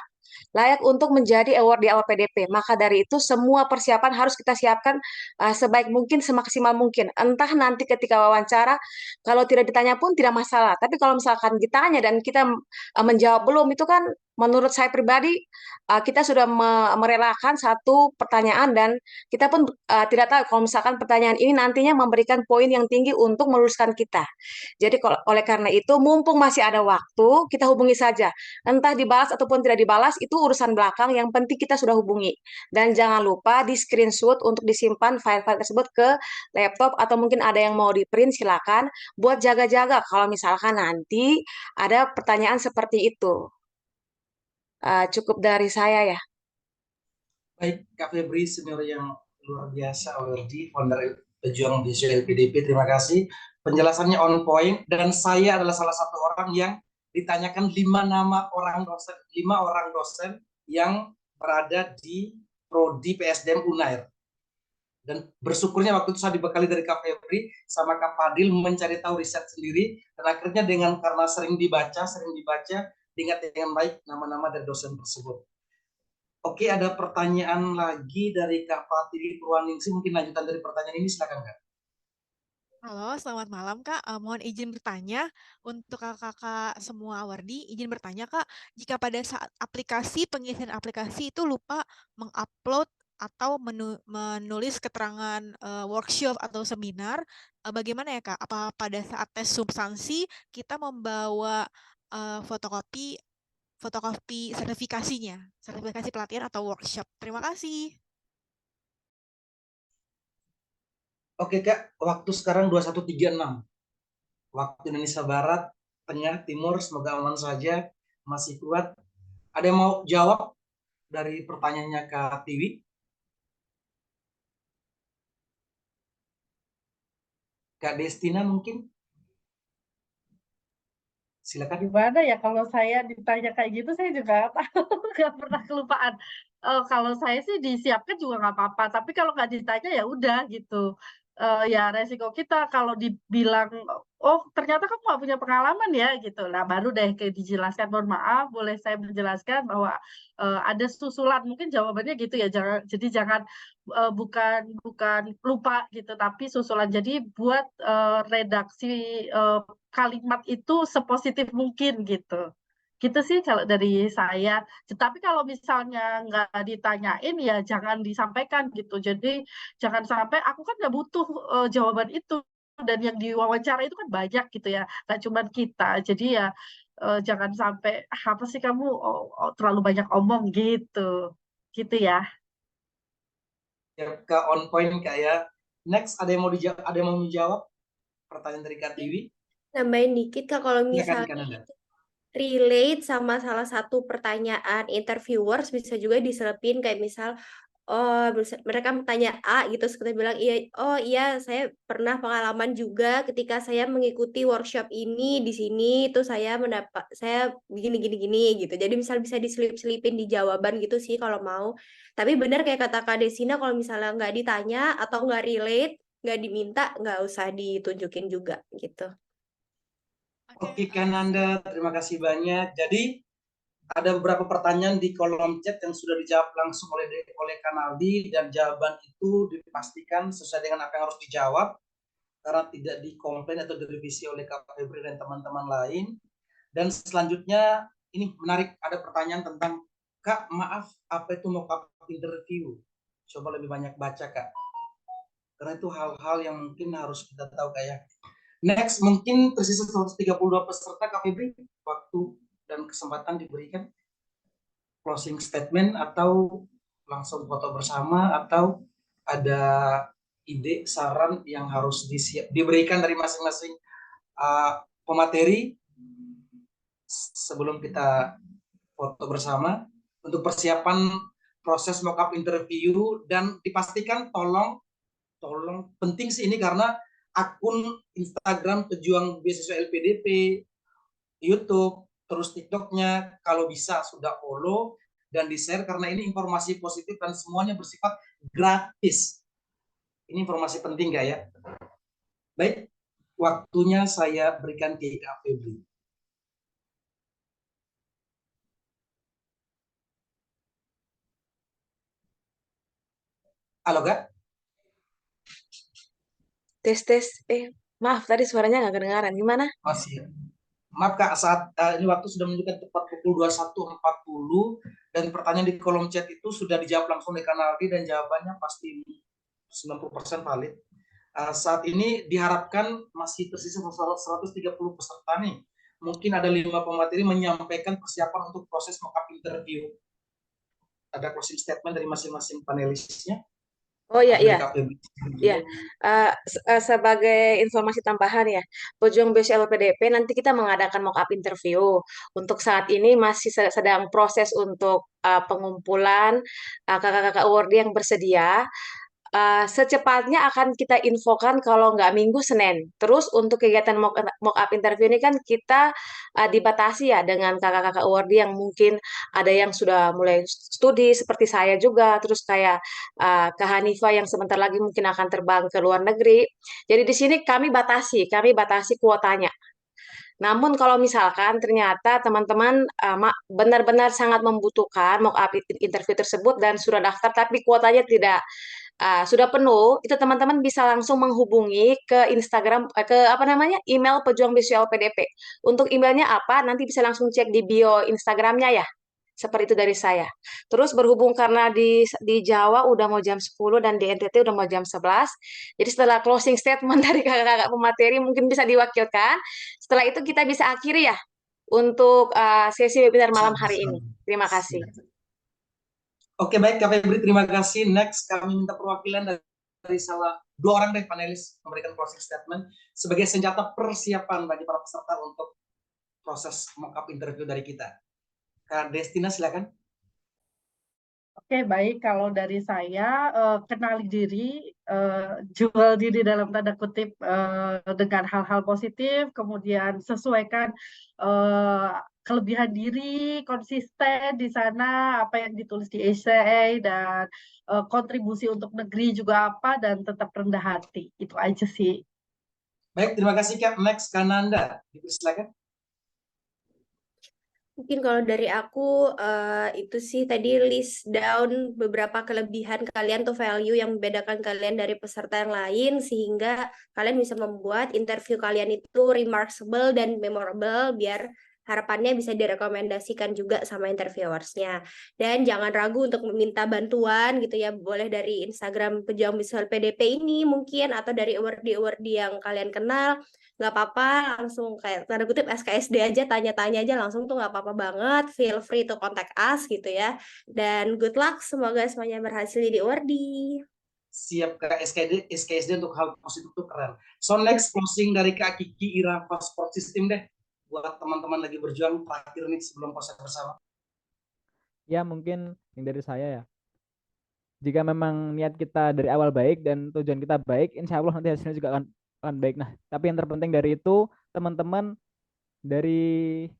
untuk menjadi award di LPDP. Maka dari itu semua persiapan harus kita siapkan sebaik mungkin, semaksimal mungkin. Entah nanti ketika wawancara, kalau tidak ditanya pun tidak masalah. Tapi kalau misalkan ditanya dan kita menjawab belum, itu kan menurut saya pribadi kita sudah merelakan satu pertanyaan dan kita pun tidak tahu kalau misalkan pertanyaan ini nantinya memberikan poin yang tinggi untuk meluluskan kita. Jadi oleh karena itu mumpung masih ada waktu, kita hubungi saja. Entah dibalas ataupun tidak dibalas itu urusan belakang, yang penting kita sudah hubungi. Dan jangan lupa di screenshot untuk disimpan file-file tersebut ke laptop atau mungkin ada yang mau di print silakan buat jaga-jaga kalau misalkan nanti ada pertanyaan seperti itu. Cukup dari saya ya. Baik, Kak Febri, senior yang luar biasa, ORD, founder Pejuang Beasiswa LPDP, terima kasih. Penjelasannya on point, dan saya adalah salah satu orang yang ditanyakan 5 orang dosen yang berada di Prodi PSDM Unair. Dan bersyukurnya waktu itu saya dibekali dari Kak Febri sama Kak Fadil mencari tahu riset sendiri, dan akhirnya karena sering dibaca, diingat dengan baik nama-nama dari dosen tersebut. Oke, ada pertanyaan lagi dari Kak Fatih Purwaningsi. Mungkin lanjutan dari pertanyaan ini, silakan Kak. Halo, selamat malam Kak. Mohon izin bertanya untuk kakak-kakak semua awardi, izin bertanya Kak, jika pada saat pengisian aplikasi itu lupa mengupload atau menulis keterangan workshop atau seminar, bagaimana ya Kak? Apa pada saat tes substansi kita membawa fotokopi sertifikasinya, sertifikasi pelatihan atau workshop? Terima kasih. Oke Kak, waktu sekarang 21.36. Waktu Indonesia Barat, Tengah, Timur, semoga aman saja, masih kuat. Ada yang mau jawab dari pertanyaannya Kak Tiwi? Kak Destina mungkin? Silakan. Gimana ya kalau saya ditanya kayak gitu, saya juga nggak tahu, nggak pernah kelupaan. kalau saya sih disiapkan juga nggak apa-apa, tapi kalau nggak ditanya ya udah gitu. Ya resiko kita kalau dibilang, oh ternyata kamu nggak punya pengalaman ya gitu. Nah baru deh kayak dijelaskan, mohon maaf, boleh saya menjelaskan bahwa ada susulan, mungkin jawabannya gitu ya. Jadi jangan bukan lupa gitu, tapi susulan. Jadi buat redaksi kalimat itu sepositif mungkin gitu. Gitu sih kalau dari saya. Tapi kalau misalnya nggak ditanyain ya jangan disampaikan gitu. Jadi jangan sampai aku kan nggak butuh jawaban itu, dan yang diwawancara itu kan banyak gitu ya, nggak cuma kita. Jadi ya jangan sampai apa sih kamu terlalu banyak omong gitu, gitu ya. Ya, Kak, on point Kak ya. Next, ada yang mau menjawab pertanyaan dari Kak Tiwi? Nambahin dikit Kak, kalau Silakan misalnya Kananda. relate sama salah satu pertanyaan interviewers bisa juga diselipin kayak misal mereka bertanya A gitu, terus kita bilang iya, oh iya saya pernah pengalaman juga ketika saya mengikuti workshop ini di sini, itu saya gini gini gini gitu. Jadi misal bisa diselip-selipin di jawaban gitu sih kalau mau. Tapi benar kayak kata Kak Desina, kalau misalnya nggak ditanya atau nggak relate, nggak diminta, nggak usah ditunjukin juga gitu. Oke, Kananda, terima kasih banyak. Jadi ada beberapa pertanyaan di kolom chat yang sudah dijawab langsung oleh Kanaldi, dan jawaban itu dipastikan sesuai dengan apa yang harus dijawab karena tidak dikomplain atau direvisi oleh Kak Febri dan teman-teman lain. Dan selanjutnya ini menarik, ada pertanyaan tentang Kak, maaf, apa itu mock-up interview? Coba lebih banyak baca Kak, karena itu hal-hal yang mungkin harus kita tahu Kak ya. Next, mungkin tersisa 132 peserta Kak Febri, waktu dan kesempatan diberikan closing statement atau langsung foto bersama, atau ada ide, saran yang harus diberikan dari masing-masing pemateri sebelum kita foto bersama untuk persiapan proses mock-up interview. Dan dipastikan tolong penting sih ini, karena akun Instagram Pejuang Beasiswa LPDP, YouTube, terus TikToknya kalau bisa sudah follow dan di-share, karena ini informasi positif dan semuanya bersifat gratis. Ini informasi penting Kak ya. Baik, waktunya saya berikan ke Kak Febri. Halo Kak. Tes. Maaf tadi suaranya nggak kedengaran. Gimana? Masih. Maaf Kak, saat ini waktu sudah menunjukkan tepat pukul 21.40 dan pertanyaan di kolom chat itu sudah dijawab langsung di Kanaldi dan jawabannya pasti 90% valid. Saat ini diharapkan masih tersisa 130 peserta nih. Mungkin ada 5 pemateri menyampaikan persiapan untuk proses mock-up interview. Ada closing statement dari masing-masing panelisnya. Oh iya. Sebagai informasi tambahan ya, Pejuang Beasiswa LPDP nanti kita mengadakan mock-up interview. Untuk saat ini masih sedang proses untuk pengumpulan kakak-kakak awardee yang bersedia. Secepatnya akan kita infokan kalau nggak Minggu, Senin. Terus untuk kegiatan mock-up interview ini kan kita dibatasi ya dengan kakak-kakak awardee yang mungkin ada yang sudah mulai studi seperti saya juga, terus kayak Kak Hanifah yang sebentar lagi mungkin akan terbang ke luar negeri. Jadi di sini kami batasi kuotanya. Namun kalau misalkan ternyata teman-teman benar-benar sangat membutuhkan mock-up interview tersebut dan sudah daftar tapi kuotanya tidak sudah penuh, itu teman-teman bisa langsung menghubungi ke Instagram, email Pejuang Beasiswa LPDP. Untuk emailnya apa, nanti bisa langsung cek di bio Instagramnya ya. Seperti itu dari saya. Terus berhubung karena di Jawa udah mau jam 10 dan di NTT udah mau jam 11. Jadi setelah closing statement dari kakak-kakak pemateri mungkin bisa diwakilkan. Setelah itu kita bisa akhiri ya untuk sesi webinar malam hari ini. Terima kasih. Oke, baik Kak Febri, terima kasih. Next, kami minta perwakilan dari dua orang dari panelis memberikan closing statement sebagai senjata persiapan bagi para peserta untuk proses mock-up interview dari kita. Kak Destina, silakan. Oke, baik. Kalau dari saya, kenali diri, jual diri dalam tanda kutip dengan hal-hal positif, kemudian sesuaikan kelebihan diri, konsisten di sana apa yang ditulis di essay dan kontribusi untuk negeri juga apa dan tetap rendah hati. Itu aja sih. Baik, terima kasih Kak. Next, Kananda. Silakan. Mungkin kalau dari aku itu sih tadi list down beberapa kelebihan kalian tuh value yang membedakan kalian dari peserta yang lain sehingga kalian bisa membuat interview kalian itu remarkable dan memorable biar harapannya bisa direkomendasikan juga sama interviewersnya. Dan jangan ragu untuk meminta bantuan gitu ya, boleh dari Instagram Pejuang Visual PDP ini mungkin atau dari awardee-awardee yang kalian kenal. Nggak apa-apa, langsung kayak tanda kutip SKSD aja, tanya-tanya aja langsung tuh nggak apa-apa banget, feel free to contact us gitu ya. Dan good luck, semoga semuanya berhasil di awardee. Siap Kak, SKSD untuk hal positif itu keren. So next closing dari Kak Kiki Ira Passport System deh, buat teman-teman lagi berjuang terakhir nih sebelum proses bersama. Ya mungkin yang dari saya ya. Jika memang niat kita dari awal baik dan tujuan kita baik, insya Allah nanti hasilnya juga akan baik. Nah, tapi yang terpenting dari itu teman-teman dari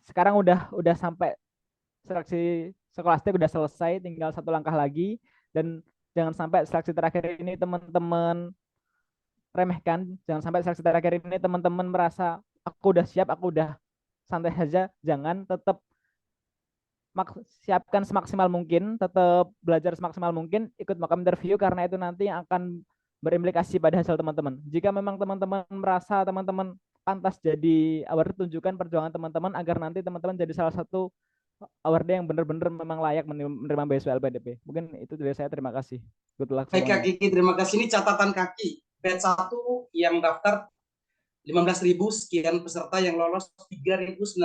sekarang udah sampai seleksi skolastik udah selesai, tinggal satu langkah lagi dan jangan sampai seleksi terakhir ini teman-teman remehkan, jangan sampai seleksi terakhir ini teman-teman merasa aku udah siap, aku udah santai saja, jangan, tetap siapkan semaksimal mungkin, tetap belajar semaksimal mungkin, ikut mock interview karena itu nanti yang akan berimplikasi pada hasil teman-teman. Jika memang teman-teman merasa teman-teman pantas jadi award, tunjukkan perjuangan teman-teman agar nanti teman-teman jadi salah satu awardee yang benar-benar memang layak menerima beasiswa LPDP. Mungkin itu dari saya, terima kasih. Good luck Baik Kak semuanya. Kiki, terima kasih. Ini catatan kaki. Batch 1 yang daftar 15.000 sekian peserta, yang lolos 3.971.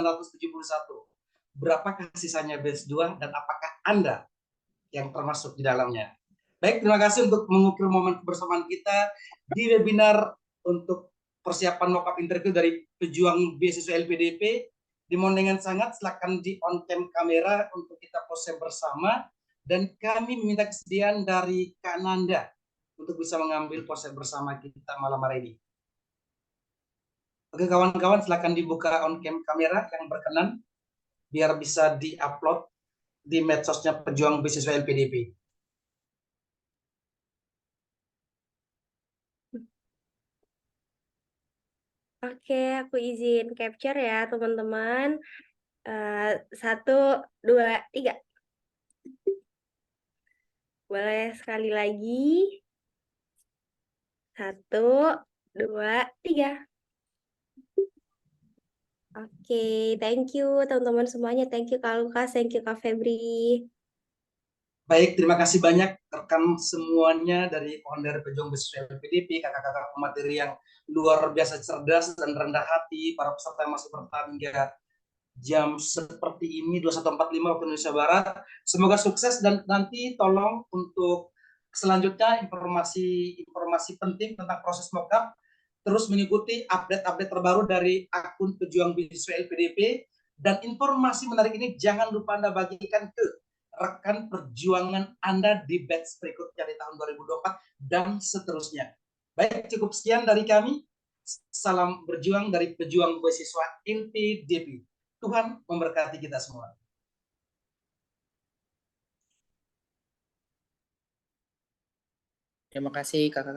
Berapakah sisanya batch 2 dan apakah Anda yang termasuk di dalamnya? Baik, terima kasih untuk mengukir momen kebersamaan kita di webinar untuk persiapan mock-up interview dari pejuang beasiswa LPDP. Dimohon dengan sangat silakan di on cam kamera untuk kita pose bersama, dan kami meminta kesediaan dari Kak Nanda untuk bisa mengambil pose bersama kita malam hari ini. Oke kawan-kawan, silakan dibuka on cam kamera yang berkenan biar bisa di-upload di medsosnya Pejuang Beasiswa LPDP. Oke, aku izin capture ya teman-teman. 1, 2, 3. Boleh sekali lagi. 1, 2, 3. Oke, thank you teman-teman semuanya. Thank you Kak Lukas, thank you Kak Febri. Baik, terima kasih banyak rekan semuanya dari founder Pejuang Beasiswa LPDP, kakak-kakak pemateri yang luar biasa cerdas dan rendah hati, para peserta yang masih bertahan hingga jam seperti ini 21.45 waktu Indonesia Barat. Semoga sukses dan nanti tolong untuk selanjutnya informasi penting tentang proses mock-up terus mengikuti update-update terbaru dari akun Pejuang Beasiswa LPDP, dan informasi menarik ini jangan lupa Anda bagikan ke rekan perjuangan Anda di batch berikutnya di tahun 2024 dan seterusnya. Baik, cukup sekian dari kami. Salam berjuang dari Pejuang Beasiswa LPDP. Tuhan memberkati kita semua. Terima kasih kakak.